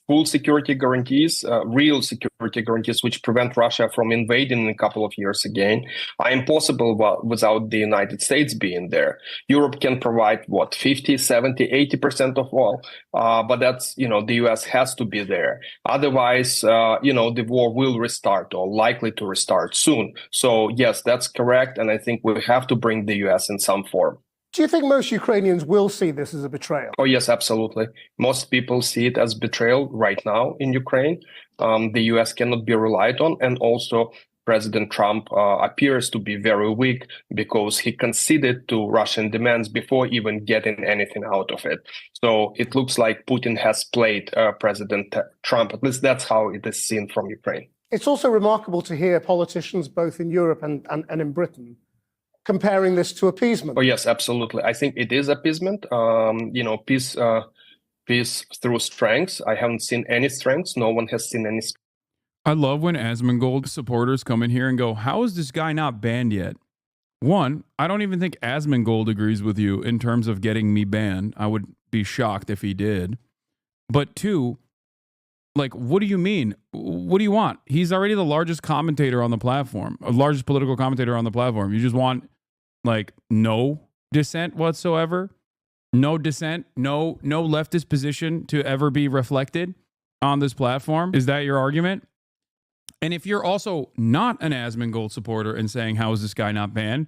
full security guarantees, real security guarantees, which prevent Russia from invading in a couple of years again, are impossible without the United States being there. Europe can provide, 50, 70, 80% of all. But that's, you know, the US has to be there. Otherwise, you know, the war will restart or likely to restart soon. So, yes, that's correct. And I think we have to bring the US in some form. Do you think most Ukrainians will see this as a betrayal? Oh, yes, absolutely. Most people see it as betrayal right now in Ukraine. The U.S. cannot be relied on. And also, President Trump appears to be very weak because he conceded to Russian demands before even getting anything out of it. So it looks like Putin has played President Trump. At least that's how it is seen from Ukraine. It's also remarkable to hear politicians both in Europe and in Britain comparing this to appeasement. Oh, yes, absolutely. I think it is appeasement. You know, peace through strength. I haven't seen any strengths. No one has seen any strength. I love when Asmongold supporters come in here and go, how is this guy not banned yet? One, I don't even think Asmongold agrees with you in terms of getting me banned. I would be shocked if he did. But two, like, what do you mean? What do you want? He's already the largest commentator on the platform, largest political commentator on the platform. You just want, like, no dissent whatsoever? No dissent? No leftist position to ever be reflected on this platform? Is that your argument? And if you're also not an Asmongold supporter and saying, how is this guy not banned?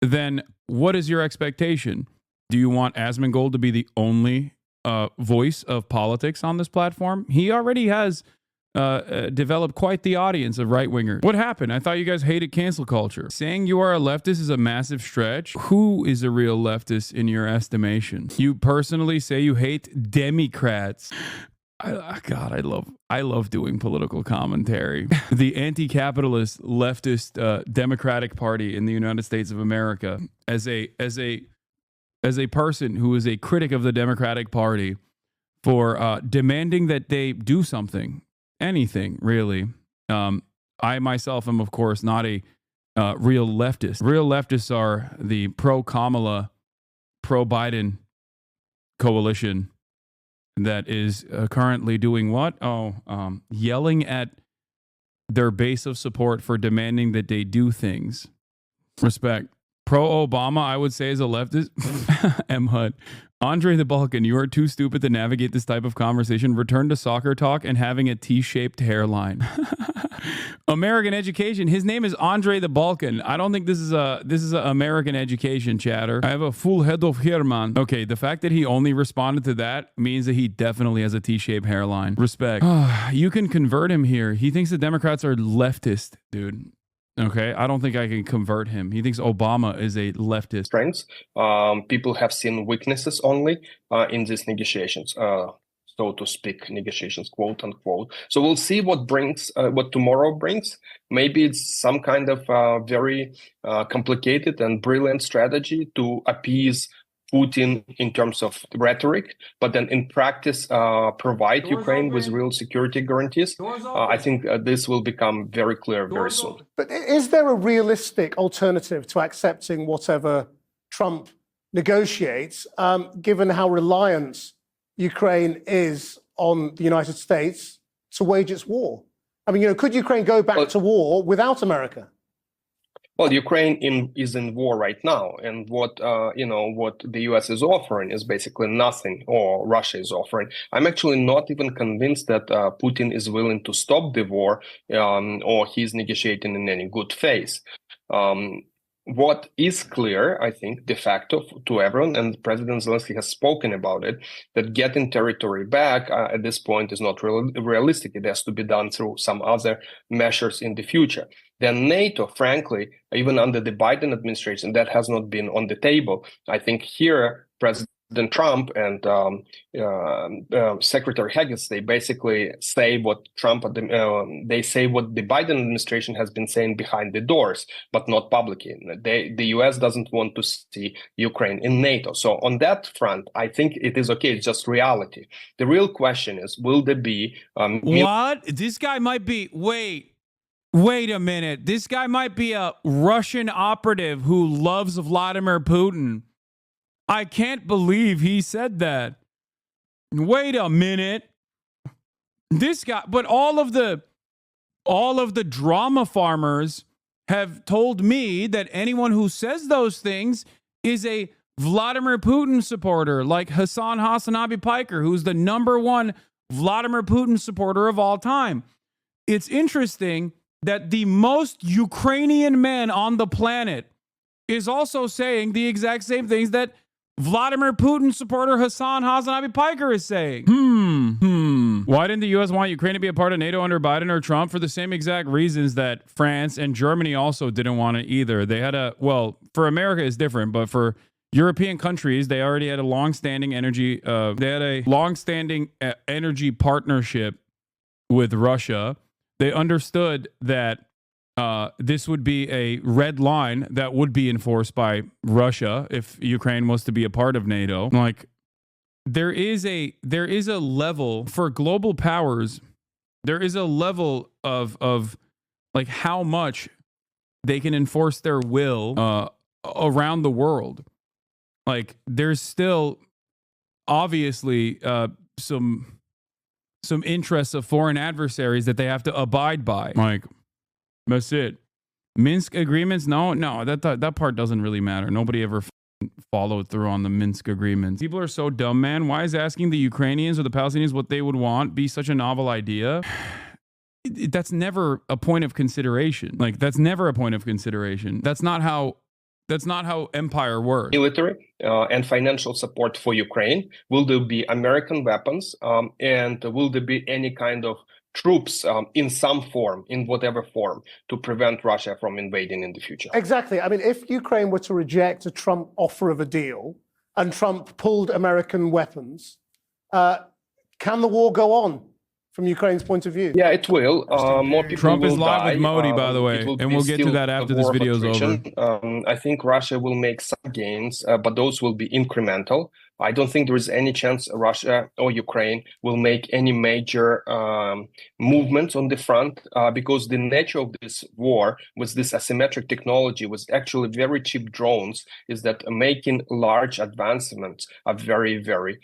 Then what is your expectation? Do you want Asmongold to be the only voice of politics on this platform? He already has developed quite the audience of right-wingers. What happened? I thought you guys hated cancel culture. Saying you are a leftist is a massive stretch. Who is a real leftist in your estimation? You personally say you hate Democrats. I love doing political commentary. The anti-capitalist leftist Democratic Party in the United States of America, as a person who is a critic of the Democratic Party, for demanding that they do something, anything really. I myself am, of course, not a real leftist. Real leftists are the pro-Kamala, pro-Biden coalition that is currently doing what? Yelling at their base of support for demanding that they do things. Respect. Pro-Obama, I would say, is a leftist. M. Hud. Andre the Balkan, you are too stupid to navigate this type of conversation. Return to soccer talk and having a T-shaped hairline. American education. His name is Andre the Balkan. I don't think this is a American education, chatter. I have a full head of hair, man. Okay, the fact that he only responded to that means that he definitely has a T-shaped hairline. Respect. You can convert him here. He thinks the Democrats are leftist, dude. Okay, I don't think I can convert him. He thinks Obama is a leftist. Strengths. People have seen weaknesses only in these negotiations, so to speak, negotiations, quote unquote. So we'll see what tomorrow brings. Maybe it's some kind of very complicated and brilliant strategy to appease Putin in terms of rhetoric, but then in practice provide Ukraine with real security guarantees. I think this will become very clear very soon. But is there a realistic alternative to accepting whatever Trump negotiates, given how reliant Ukraine is on the United States to wage its war? I mean, could Ukraine go back to war without America? Well, Ukraine is in war right now, and what the U.S. is offering is basically nothing, or Russia is offering. I'm actually not even convinced that Putin is willing to stop the war, or he's negotiating in any good faith. What is clear, I think, de facto to everyone, and President Zelensky has spoken about it, that getting territory back at this point is not realistic. It has to be done through some other measures in the future. Then NATO, frankly, even under the Biden administration, that has not been on the table. I think here, President Trump and Secretary Haggis, they basically say what they say what the Biden administration has been saying behind the doors, but not publicly. The U.S. doesn't want to see Ukraine in NATO. So on that front, I think it is okay. It's just reality. The real question is, will there be... what? This guy might be... Wait a minute. This guy might be a Russian operative who loves Vladimir Putin. I can't believe he said that. Wait a minute. This guy, but all of the drama farmers have told me that anyone who says those things is a Vladimir Putin supporter, like Hasanabi Piker, who's the #1 Vladimir Putin supporter of all time. It's interesting that the most Ukrainian man on the planet is also saying the exact same things that Vladimir Putin supporter Hasanabi Piker is saying. Why didn't the U.S. want Ukraine to be a part of NATO under Biden or Trump? For the same exact reasons that France and Germany also didn't want it either. They had for America it's different, but for European countries, they already had a long-standing energy partnership with Russia. They understood that this would be a red line that would be enforced by Russia if Ukraine was to be a part of NATO. Like, there is a level for global powers. There is a level of like how much they can enforce their will around the world. Like, there's still obviously some interests of foreign adversaries that they have to abide by. Like, that's it. Minsk agreements? No, that part doesn't really matter. Nobody ever followed through on the Minsk agreements. People are so dumb, man. Why is asking the Ukrainians or the Palestinians what they would want be such a novel idea? That's never a point of consideration. Like, that's never a point of consideration. That's not how empire works. Military and financial support for Ukraine. Will there be American weapons? And will there be any kind of troops in some form, in whatever form, to prevent Russia from invading in the future? Exactly. I mean, if Ukraine were to reject a Trump offer of a deal and Trump pulled American weapons, can the war go on from Ukraine's point of view? Yeah, it will. More people Trump will is live die. with Modi, by the way, and we'll get to that after this video is over. I think Russia will make some gains, but those will be incremental. I don't think there is any chance Russia or Ukraine will make any major movement on the front because the nature of this war with this asymmetric technology, with actually very cheap drones, is that making large advancements are very, very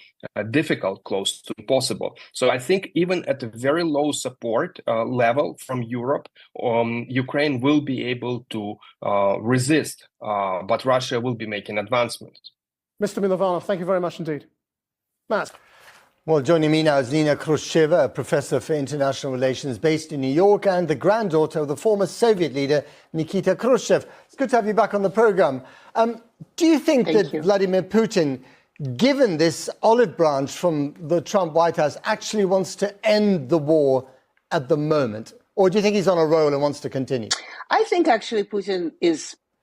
difficult, close to impossible. So I think even at a very low support level from Europe, Ukraine will be able to resist, but Russia will be making advancements. Mr. Milovanov, thank you very much indeed. Matt. Well, joining me now is Nina Khrushcheva, a professor for international relations based in New York and the granddaughter of the former Soviet leader Nikita Khrushchev. It's good to have you back on the program. Do you think that Vladimir Putin, given this olive branch from the Trump White House, actually wants to end the war at the moment? Or do you think he's on a roll and wants to continue? I think actually Putin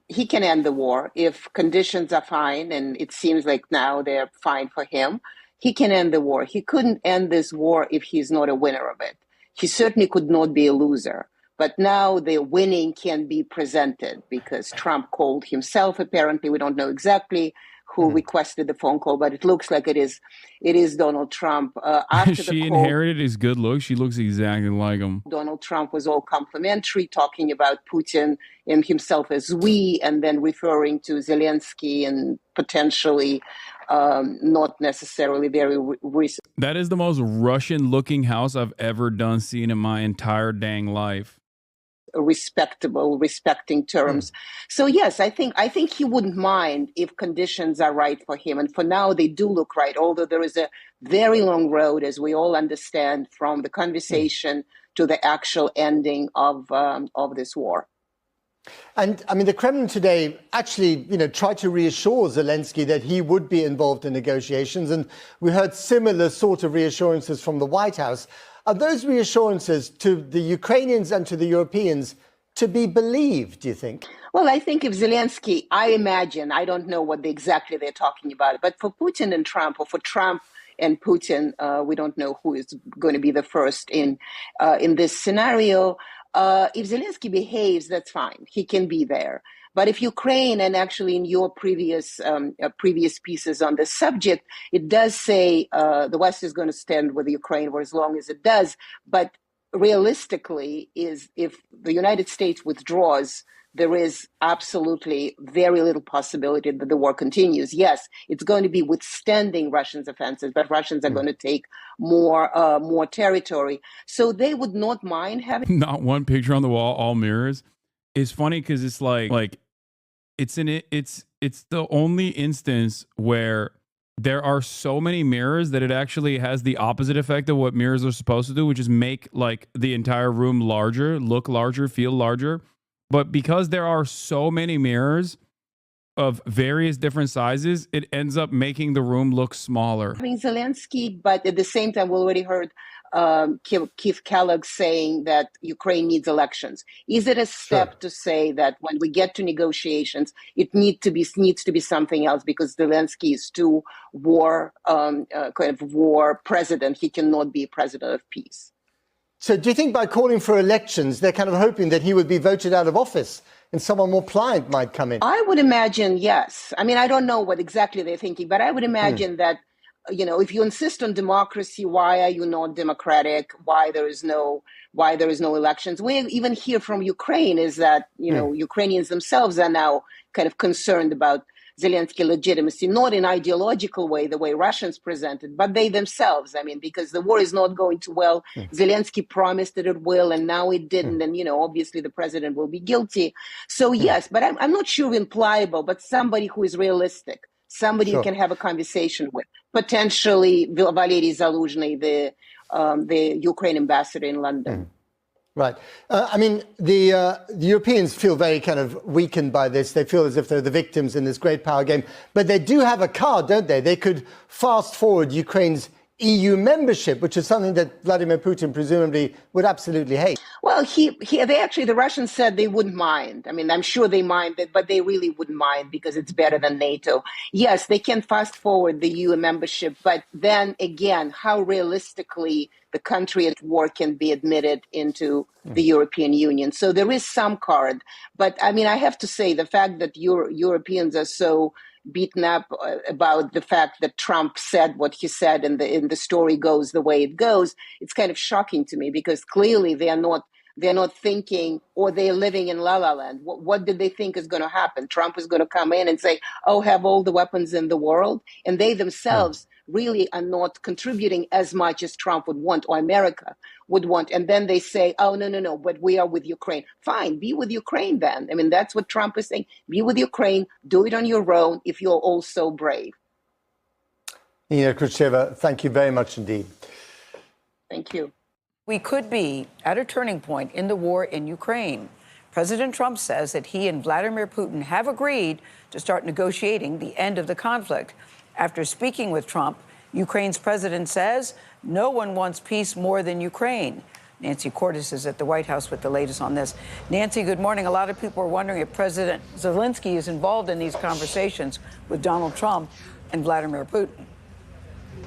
he can end the war if conditions are fine, and it seems like now they're fine for him. He can end the war. He couldn't end this war if he's not a winner of it. He certainly could not be a loser. But now the winning can be presented because Trump called himself, apparently. We don't know exactly who requested the phone call, but it looks like it is Donald Trump. After she the call, inherited his good looks. She looks exactly like him. Donald Trump was all complimentary, talking about Putin and himself as we, and then referring to Zelensky and potentially not necessarily very recent. That is the most Russian-looking house I've ever seen in my entire dang life. Respecting terms. So yes, I think he wouldn't mind if conditions are right for him. And for now, they do look right, although there is a very long road, as we all understand, from the conversation to the actual ending of this war. And I mean, the Kremlin today actually, tried to reassure Zelensky that he would be involved in negotiations. And we heard similar sort of reassurances from the White House. Are those reassurances to the Ukrainians and to the Europeans to be believed, do you think? Well, I think if Zelensky, I imagine, I don't know what exactly they're talking about, but for Putin and Trump, or for Trump and Putin, we don't know who is going to be the first in this scenario. If Zelensky behaves, that's fine. He can be there. But if Ukraine, and actually in your previous pieces on this subject, it does say the West is going to stand with Ukraine for as long as it does. But realistically, if the United States withdraws, there is absolutely very little possibility that the war continues. Yes, it's going to be withstanding Russians' offensive, but Russians are going to take more territory. So they would not mind having not one picture on the wall, all mirrors. It's funny because it's like it's the only instance where there are so many mirrors that it actually has the opposite effect of what mirrors are supposed to do, which is make like the entire room larger, look larger, feel larger. But because there are so many mirrors of various different sizes, it ends up making the room look smaller. having Zelensky, but at the same time, we already heard Keith Kellogg saying that Ukraine needs elections. Is it a step to say that when we get to negotiations, it needs to be something else because Zelensky is too war president? He cannot be president of peace. So do you think by calling for elections, they're kind of hoping that he would be voted out of office and someone more pliant might come in? I would imagine, yes. I mean, I don't know what exactly they're thinking, but I would imagine that, if you insist on democracy, why are you not democratic? Why there is no elections? We even hear from Ukraine is that, Ukrainians themselves are now kind of concerned about Zelensky legitimacy, not in ideological way, the way Russians present it, but they themselves. I mean, because the war is not going too well. Zelensky promised that it will, and now it didn't. And, obviously the president will be guilty. So yes, but I'm not sure pliable, but somebody who is realistic, somebody you can have a conversation with, potentially Valery Zaluzhny, the Ukraine ambassador in London. Right. I mean, the Europeans feel very kind of weakened by this. They feel as if they're the victims in this great power game. But they do have a card, don't they? They could fast forward Ukraine's EU membership, which is something that Vladimir Putin presumably would absolutely hate. Well, the Russians said they wouldn't mind. I mean, I'm sure they mind it, but they really wouldn't mind because it's better than NATO. Yes, they can fast forward the EU membership, but then again, how realistically the country at war can be admitted into the European Union. So there is some card. But I mean, I have to say the fact that Europeans are so beaten up about the fact that Trump said what he said and the story goes the way it goes. It's kind of shocking to me because clearly they're not thinking, or they're living in la la land. What did they think is going to happen? Trump is going to come in and say, oh, have all the weapons in the world. And they themselves really are not contributing as much as Trump would want, or America would want. And then they say, oh, no, but we are with Ukraine. Fine, be with Ukraine then. I mean, that's what Trump is saying. Be with Ukraine, do it on your own if you're all so brave. Nina Khrushcheva, thank you very much indeed. Thank you. We could be at a turning point in the war in Ukraine. President Trump says that he and Vladimir Putin have agreed to start negotiating the end of the conflict. After speaking with Trump, Ukraine's president says no one wants peace more than Ukraine. Nancy Cordes is at the White House with the latest on this. Nancy, good morning. A lot of people are wondering if President Zelensky is involved in these conversations with Donald Trump and Vladimir Putin.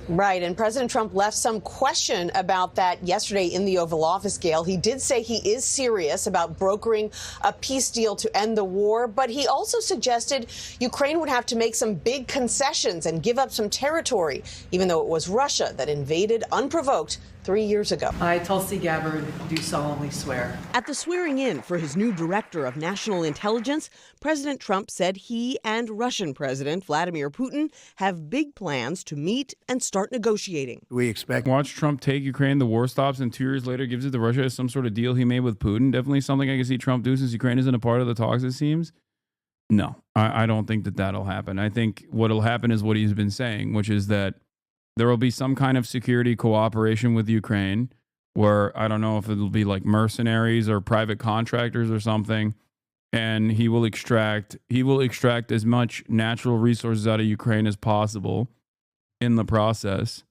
Right, and President Trump left some question about that yesterday in the Oval Office, Gail. He did say he is serious about brokering a peace deal to end the war, but he also suggested Ukraine would have to make some big concessions and give up some territory, even though it was Russia that invaded unprovoked 3 years ago. I, Tulsi Gabbard, do solemnly swear. At the swearing in for his new director of national intelligence, President Trump said he and Russian President Vladimir Putin have big plans to meet and start negotiating. We expect watch Trump take Ukraine, the war stops, and 2 years later gives it to Russia as some sort of deal he made with Putin. Definitely something I can see Trump do since Ukraine isn't a part of the talks, it seems. No, I don't think that'll happen. I think what'll happen is what he's been saying, which is that there will be some kind of security cooperation with Ukraine where I don't know if it'll be like mercenaries or private contractors or something. And he will extract as much natural resources out of Ukraine as possible in the process,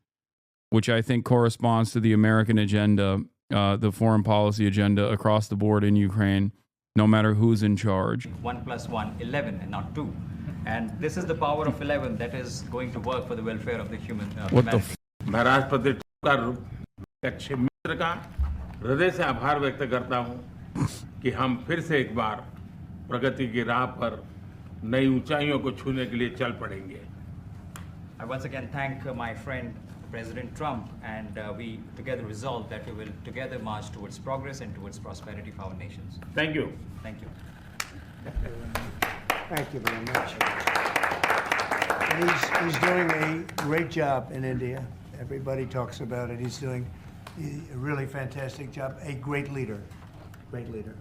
which I think corresponds to the American agenda, the foreign policy agenda across the board in Ukraine, no matter who's in charge. 1 + 1, 11, and not 2. And this is the power of 11 that is going to work for the welfare of the humanity. मैं राष्ट्रपति का अच्छे मित्र का हृदय से आभार व्यक्त करता हूं कि हम फिर से एक बार प्रगति की राह पर नई ऊंचाइयों को छूने के लिए चल पड़ेंगे. I once again thank my friend President Trump, and we together resolve that we will together march towards progress and towards prosperity for our nations. Thank you. Thank you. Thank you very much. He's doing a great job in India. Everybody talks about it. He's doing a really fantastic job. A great leader. Great leader.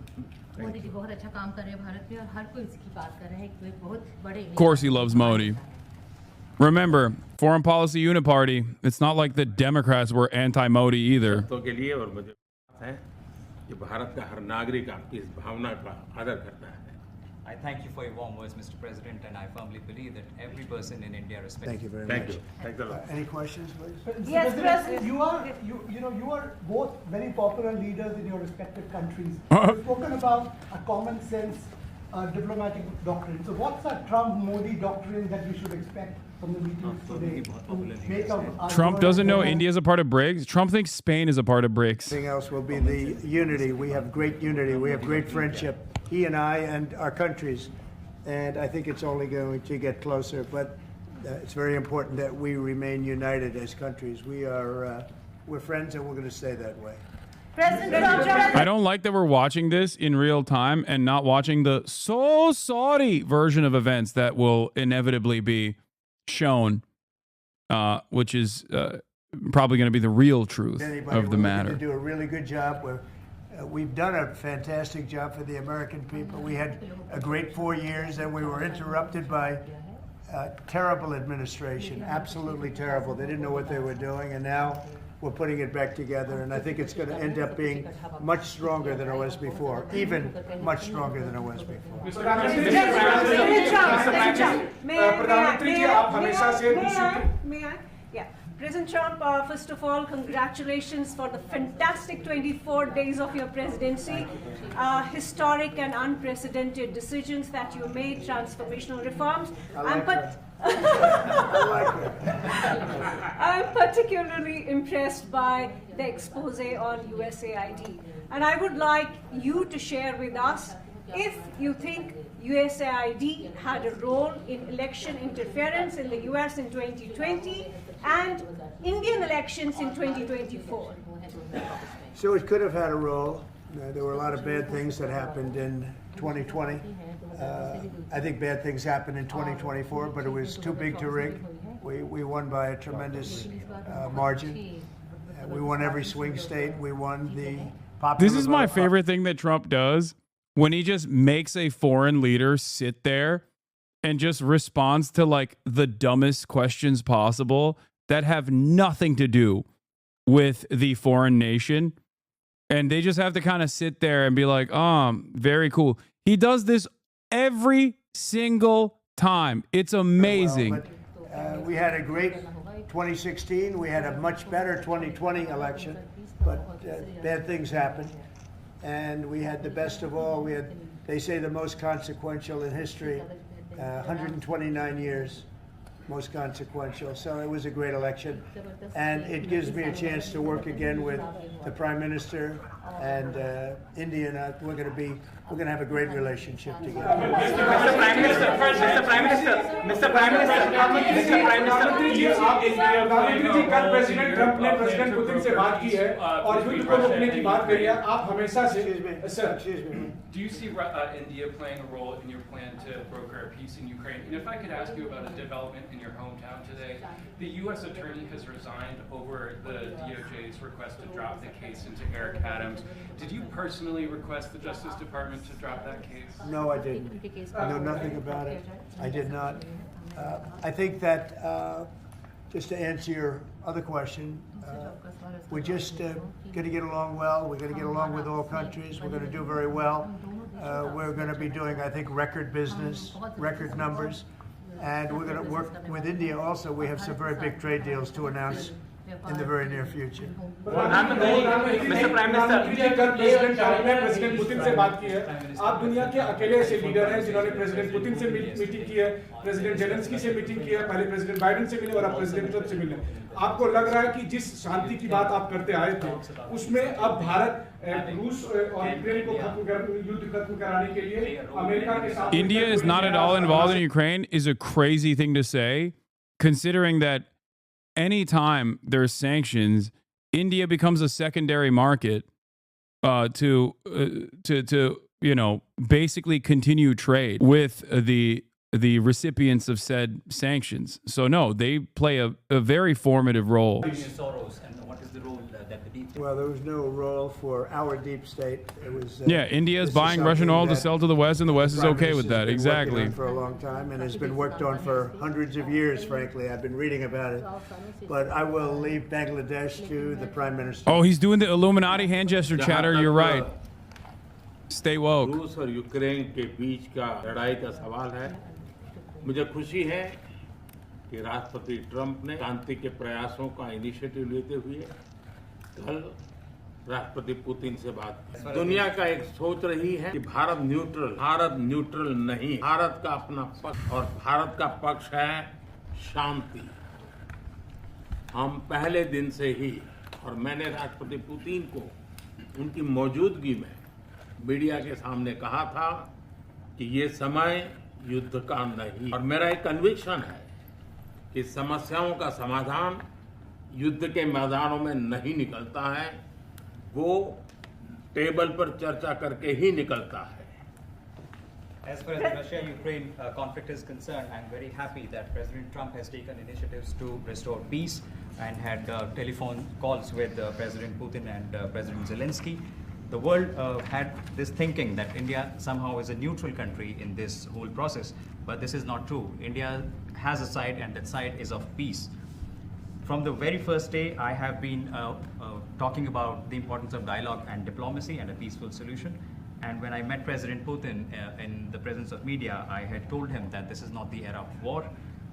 Of course he loves Modi. Remember, foreign policy uniparty, it's not like the Democrats were anti-Modi either. I thank you for your warm words, Mr. President, and I firmly believe that every person in India respects. Thank you very much. Thank you. Thanks a lot. Any questions, please? Yes, President. You are both very popular leaders in your respective countries. You've spoken about a common sense diplomatic doctrine. So what's a Trump-Modi doctrine that we should expect from the meetings today? Trump doesn't know India is a part of BRICS. Trump thinks Spain is a part of BRICS. Everything else will be the unity. We have great unity. We have great friendship. He and I and our countries, and I think it's only going to get closer. But it's very important that we remain united as countries. We're friends, and we're going to stay that way. I don't like that we're watching this in real time and not watching the so sorry version of events that will inevitably be shown, which is probably going to be the real truth of the matter. We're going to do a really good job. We've done a fantastic job for the American people. We had a great 4 years, and we were interrupted by terrible administration, absolutely terrible. They didn't know what they were doing, and now we're putting it back together, and I think it's going to end up being much stronger than it was before, even much stronger than it was before. May I? Yeah. President Trump, first of all, congratulations for the fantastic 24 days of your presidency. Historic and unprecedented decisions that you made, transformational reforms. I'm particularly impressed by the expose on USAID. And I would like you to share with us if you think USAID had a role in election interference in the US in 2020 and Indian elections in 2024. So it could have had a role. There were a lot of bad things that happened in 2020. I think bad things happened in 2024, but it was too big to rig. We won by a tremendous margin. We won every swing state. We won the popular This is my vote. favorite thing that Trump does, when he just makes a foreign leader sit there and just responds to like the dumbest questions possible that have nothing to do with the foreign nation. And they just have to kind of sit there and be like, very cool. He does this every single time. It's amazing. Well, but, we had a great 2016. We had a much better 2020 election, but bad things happened. And we had the best of all. We had, they say, the most consequential in history, 129 years, most consequential. So it was a great election. And it gives me a chance to work again with the Prime Minister and India. And we're going to have a great relationship together. Mr. Prime Minister, Mr. Prime Minister, Mr. Prime Minister, Mr. Prime Minister, प्रधानमंत्री जी कल president Trump ने president Putin से बात की है और युद्ध को रोकने की बात करी है आप हमेशा से Do you see India playing a role in your plan to broker a peace in Ukraine? And if I could ask you about a development in your hometown today, the U.S. attorney has resigned over the DOJ's request to drop the case into Eric Adams. Did you personally request the Justice Department to drop that case? No, I didn't. I know nothing about it. I did not. I think that, just to answer your other question, we're just going to get along well. We're going to get along with all countries. We're going to do very well. We're going to be doing, I think, record business, record numbers. And we're going to work with India also. We have some very big trade deals to announce in the very near future. Mr. Prime Minister, कल president Trump ने president Putin से बात की है आप दुनिया के अकेले ऐसे लीडर हैं जिन्होंने प्रेसिडेंट पुतिन से मीटिंग की है प्रेसिडेंट जेलेंस्की से मीटिंग की है पहले प्रेसिडेंट बाइडेन से मिले और अब प्रेसिडेंट ट्रंप से मिले आपको लग रहा है कि जिस शांति की बात आप करते आए थे उसमें अब भारत रूस और यूक्रेन को युद्ध खत्म कराने के लिए अमेरिका के साथ India is not at all involved in Ukraine is a crazy thing to say, considering that anytime there's sanctions, India becomes a secondary market to basically continue trade with the recipients of said sanctions. So no, they play a very formative role. Well, there was no role for our deep state. It was India is buying Russian oil to sell to the West, and the West is okay with that. Exactly. For a long time, and has been worked on for hundreds of years. Frankly, I've been reading about it, but I will leave Bangladesh to the Prime Minister. Oh, he's doing the Illuminati hand gesture chatter. You're right. Stay woke. रूस और Ukraine के बीच का लड़ाई का सवाल है मुझे खुशी है कि राष्ट्रपति ट्रंप ने शांति के प्रयासों का इनिशिएटिव लेते हुए कल राष्ट्रपति पुतिन से बात की दुनिया का एक सोच रही है कि भारत न्यूट्रल नहीं भारत का अपना पक्ष और भारत का पक्ष है शांति हम पहले दिन से ही और मैंने राष्ट्रपति पुतिन को उनकी मौजूदगी में मीडिया के सामने कहा था कि ये समय युद्ध का नहीं और मेरा एक कन्विक्शन है कि समस्याओं का समाधान युद्ध के मैदानों में नहीं निकलता है वो टेबल पर चर्चा करके ही निकलता है As far as the Russia-Ukraine conflict is concerned, I'm very happy that President Trump has taken initiatives to restore peace and had telephone calls with President Putin and President Zelensky. The world had this thinking that India somehow is a neutral country in this whole process, but this is not true. India has a side, and that side is of peace. From the very first day, I have been talking about the importance of dialogue and diplomacy and a peaceful solution. And when I met President Putin in the presence of media, I had told him that this is not the era of war,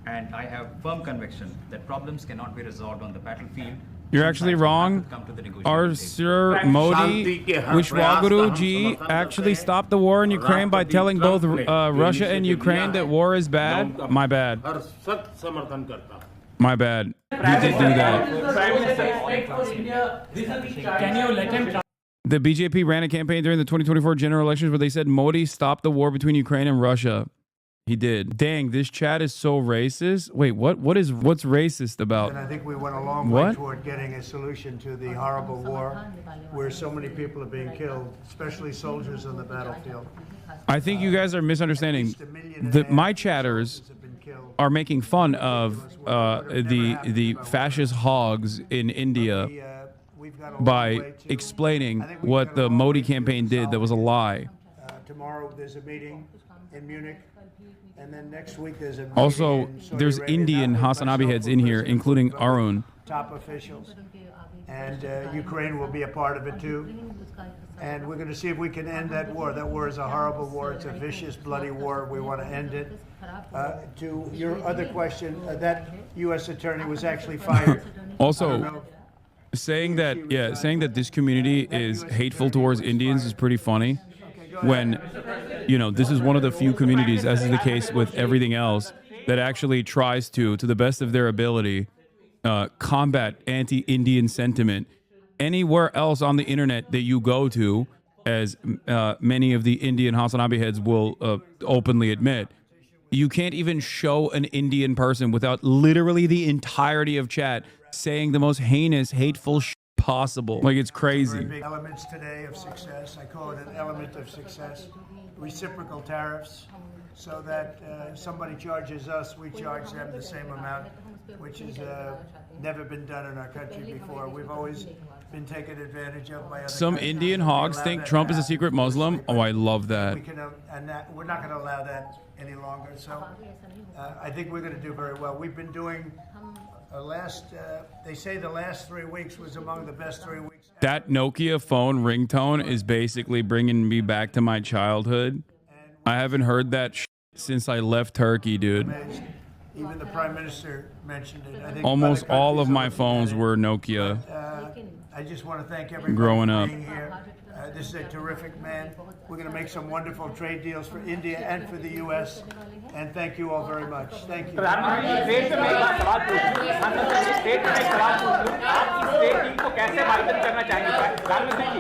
and I have firm conviction that problems cannot be resolved on the battlefield. You're actually wrong. Our Sir Modi Vishwaguru ji actually stopped the war in Ukraine by telling both Russia and Ukraine that war is bad. My bad. My bad. You did do that. Can you let him The BJP ran a campaign during the 2024 general elections where they said Modi stopped the war between Ukraine and Russia. He did. Dang, this chat is so racist. Wait, what's racist about? And I think we went a long way toward getting a solution to the horrible war where so many people are being killed, especially soldiers on the battlefield. I think you guys are misunderstanding. My chatters are making fun of the fascist hogs in India by explaining what the Modi campaign did that was a lie. Tomorrow there's a meeting in Munich, and then next week there's a meeting Also, in Saudi there's Arabia, Indian not with Hasanabi myself, heads but in with here, some including other Arun. top officials. And Ukraine will be a part of it too. And we're going to see if we can end that war. That war is a horrible war. It's a vicious, bloody war. We want to end it. To your other question, that U.S. attorney was actually fired. Also, saying that this community is hateful towards Indians is pretty funny. When, this is one of the few communities, as is the case with everything else, that actually tries to the best of their ability, combat anti-Indian sentiment. Anywhere else on the internet that you go to, as many of the Indian Hasanabi heads will openly admit, you can't even show an Indian person without literally the entirety of chat saying the most heinous, hateful shit possible. Like, it's crazy. Very big elements today of success. I call it an element of success. Reciprocal tariffs, so that somebody charges us, we charge them the same amount, which has never been done in our country before. We've always been taken advantage of by other Some countries. Indian We hogs allow think that Trump to is a happen, secret Muslim. Oh, I love that. we're not going to allow that any longer. So I think we're going to do very well. We've been doing they say the last 3 weeks was among the best 3 weeks. That Nokia phone ringtone is basically bringing me back to my childhood. I haven't heard that since I left Turkey, dude. Even the Prime Minister mentioned it. I think Almost other all countries of are my looking phones at it. were Nokia. I just want to thank everybody Growing for up. being here. This is a terrific man. We're going to make some wonderful trade deals for India and for the U.S. And thank you all very much. Thank you. प्रधानमंत्री state में एक बार सवाल पूछूं प्रधानमंत्री state में एक सवाल पूछूं आप इस स्टेट टीम को कैसे वाइडन करना चाहेंगे प्रधानमंत्री जी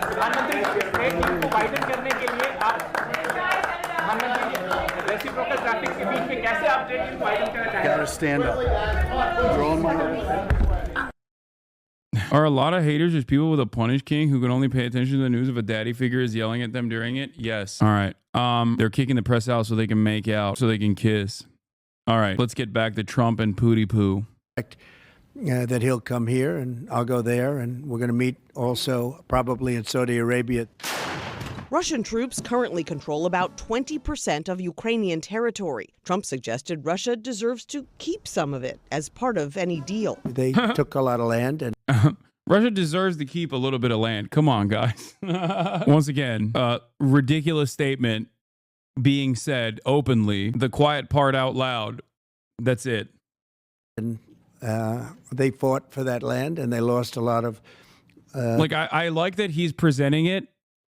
प्रधानमंत्री स्टेट टीम को वाइडन करने के लिए आप प्रधानमंत्री जी रेसिप्रोकल ट्रैफिक के बीच में कैसे आप स्टेट टीम को वाइडन करना चाहेंगे Gotta stand up. You're on my Are a lot of haters just people with a punish king who can only pay attention to the news if a daddy figure is yelling at them during it? Yes. All right. They're kicking the press out so they can make out, so they can kiss. All right. Let's get back to Trump and Pootie Poo. That he'll come here and I'll go there, and we're going to meet also probably in Saudi Arabia. Russian troops currently control about 20% of Ukrainian territory. Trump suggested Russia deserves to keep some of it as part of any deal. They took a lot of land, and Russia deserves to keep a little bit of land. Come on, guys. Once again, ridiculous statement being said openly. The quiet part out loud. That's it. And they fought for that land, and they lost a lot of. I like that he's presenting it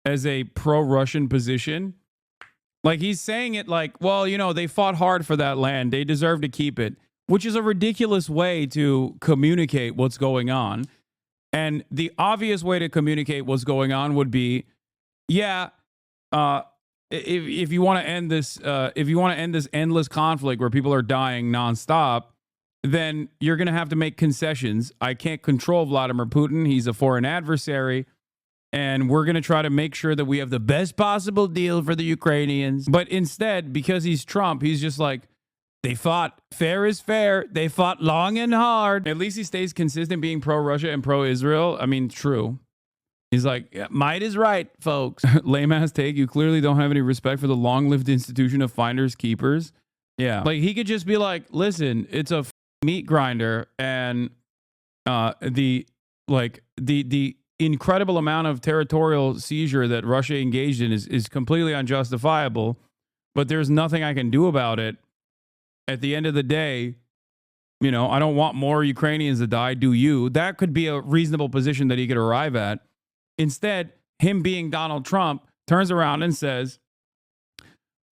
as a pro-Russian position. Like, he's saying it like, well, they fought hard for that land. They deserve to keep it, which is a ridiculous way to communicate what's going on. And the obvious way to communicate what's going on would be, if you want to end this, endless conflict where people are dying nonstop, then you're going to have to make concessions. I can't control Vladimir Putin. He's a foreign adversary. And we're going to try to make sure that we have the best possible deal for the Ukrainians. But instead, because he's Trump, he's just like, they fought. Fair is fair. They fought long and hard. At least he stays consistent being pro-Russia and pro-Israel. I mean, true. He's like, yeah, might is right, folks. Lame ass take. You clearly don't have any respect for the long-lived institution of finders keepers. Yeah. Like, he could just be like, listen, it's a meat grinder, and the incredible amount of territorial seizure that Russia engaged in is completely unjustifiable, but there's nothing I can do about it. At the end of the day, I don't want more Ukrainians to die, do you? That could be a reasonable position that he could arrive at. Instead, him being Donald Trump turns around and says,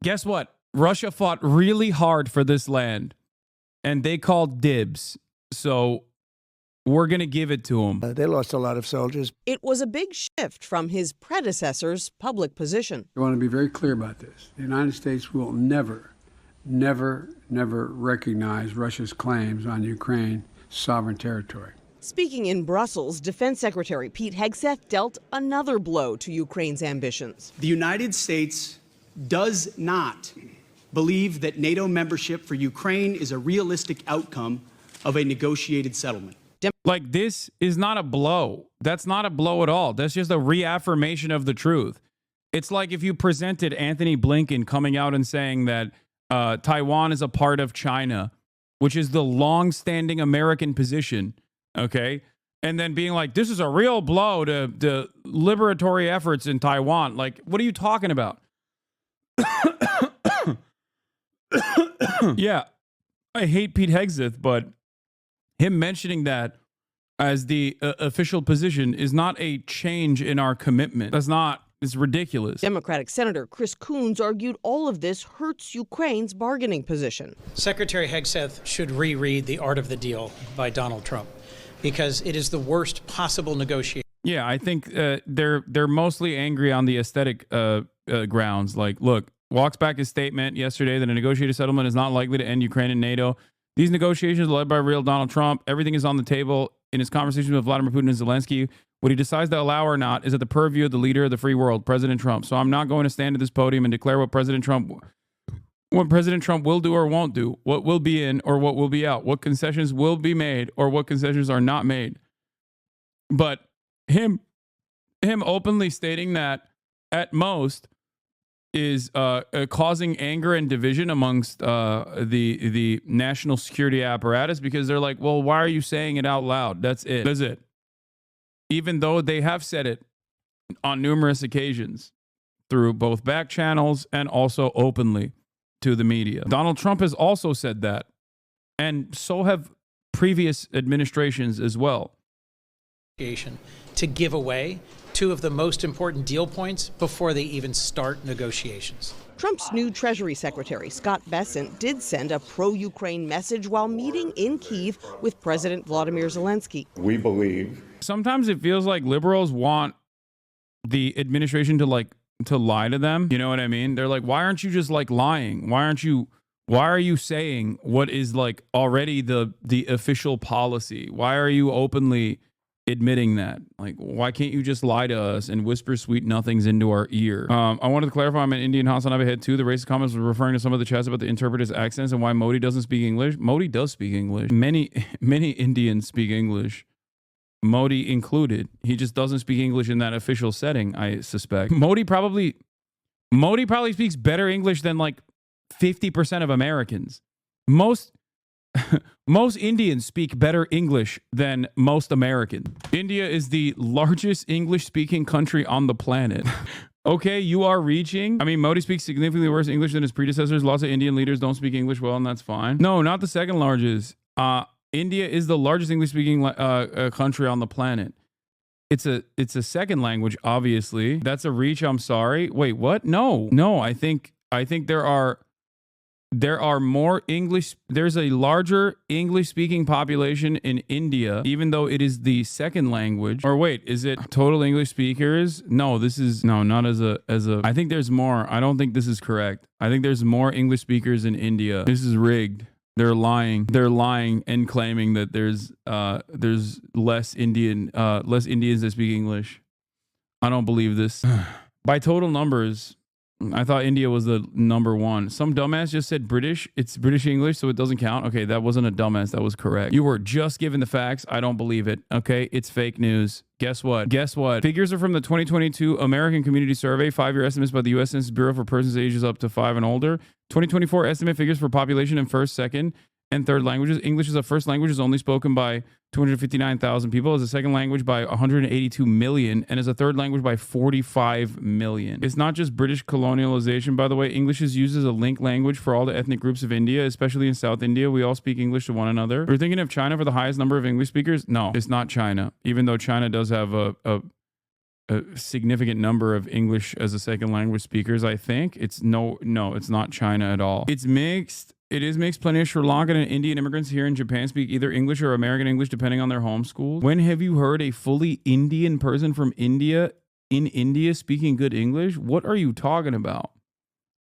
guess what? Russia fought really hard for this land, and they called dibs. So we're going to give it to them. They lost a lot of soldiers. It was a big shift from his predecessor's public position. I want to be very clear about this. The United States will never recognize Russia's claims on Ukraine sovereign territory. Speaking in Brussels, Defense Secretary Pete Hegseth dealt another blow to Ukraine's ambitions. The United States does not believe that NATO membership for Ukraine is a realistic outcome of a negotiated settlement. Like, this is not a blow. That's not a blow at all. That's just a reaffirmation of the truth. It's like if you presented Anthony Blinken coming out and saying that Taiwan is a part of China, which is the long-standing American position, okay? And then being like, this is a real blow to the liberatory efforts in Taiwan. Like, what are you talking about? Yeah, I hate Pete Hegseth, but him mentioning that as the official position is not a change in our commitment. It's ridiculous. Democratic Senator Chris Coons argued all of this hurts Ukraine's bargaining position. Secretary Hegseth should reread The Art of the Deal by Donald Trump, because it is the worst possible negotiation. Yeah, I think they're mostly angry on the aesthetic grounds. Like, look, walks back his statement yesterday that a negotiated settlement is not likely to end Ukraine and NATO. These negotiations are led by real Donald Trump. Everything is on the table in his conversations with Vladimir Putin and Zelensky. What he decides to allow or not is at the purview of the leader of the free world, President Trump. So I'm not going to stand at this podium and declare what President Trump will do or won't do, what will be in or what will be out, what concessions will be made or what concessions are not made. But him openly stating that at most is causing anger and division amongst the national security apparatus, because they're like, well, why are you saying it out loud? That's it. Even though they have said it on numerous occasions through both back channels and also openly to the media. Donald Trump has also said that, and so have previous administrations as well. To give away two of the most important deal points before they even start negotiations. Trump's new Treasury Secretary, Scott Bessent, did send a pro-Ukraine message while meeting in Kyiv with President Vladimir Zelensky. We believe. Sometimes it feels like liberals want the administration to lie to them. You know what I mean? They're like, why aren't you just like lying? Why are you saying what is like already the official policy? Why are you openly admitting that? Like, why can't you just lie to us and whisper sweet nothings into our ear? I wanted to clarify, I'm an Indian Hasanabi head too. The racist comments were referring to some of the chats about the interpreters' accents and why Modi doesn't speak English. Modi does speak English. Many Indians speak English, Modi included. He just doesn't speak English in that official setting, I suspect. Modi probably speaks better English than like 50% of Americans. Most Indians speak better English than most Americans. India is the largest English-speaking country on the planet. Okay, you are reaching. I mean, Modi speaks significantly worse English than his predecessors. Lots of Indian leaders don't speak English well, and that's fine. No, not the second largest. India is the largest English-speaking country on the planet. It's a second language, obviously. That's a reach. I'm sorry. Wait, what? No. I think there are more English. There's a larger English-speaking population in India, even though it is the second language. Or wait, is it total English speakers? No, not as a. I think there's more. I don't think this is correct. I think there's more English speakers in India. This is rigged. They're lying. They're lying and claiming that there's less Indians that speak English. I don't believe this. By total numbers, I thought India was the number one. Some dumbass just said British. It's British English, so it doesn't count. Okay, that wasn't a dumbass. That was correct. You were just given the facts. I don't believe it. Okay, it's fake news. Guess what? Figures are from the 2022 American Community Survey, 5-year estimates by the U.S. Census Bureau for persons ages up to 5 and older. 2024 estimate figures for population in first, second, and third languages. English as a first language is only spoken by 259,000 people, as a second language by 182 million, and as a third language by 45 million. It's not just British colonialization, by the way. English is used as a link language for all the ethnic groups of India, especially in South India. We all speak English to one another. We're thinking of China for the highest number of English speakers. No, it's not China, even though China does have a significant number of English as a second language speakers. I think it's no, it's not China at all. It's mixed. It is mixed. Plenty of Sri Lankan and Indian immigrants here in Japan speak either English or American English, depending on their home schools. When have you heard a fully Indian person from India in India speaking good English? What are you talking about?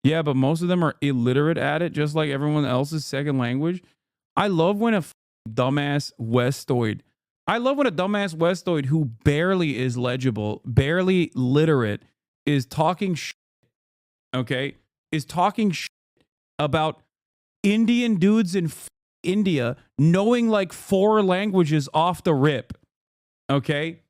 Yeah, but most of them are illiterate at it, just like everyone else's second language. I love when a dumbass Westoid, who barely is legible, barely literate, is talking shit, okay? Is talking shit about Indian dudes in India knowing like 4 languages off the rip, okay?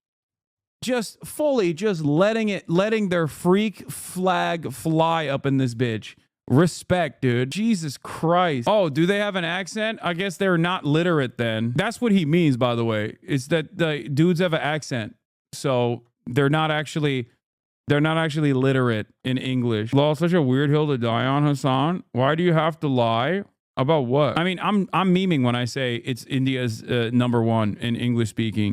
Just fully just letting their freak flag fly up in this bitch. Respect, dude. Jesus Christ. Oh, do they have an accent? I guess they're not literate then. That's what he means, by the way. It's that the dudes have an accent. So they're not actually literate in English. Law, such a weird hill to die on, Hasan. Why do you have to lie? About what? I mean, I'm memeing when I say it's India's #1 in English speaking.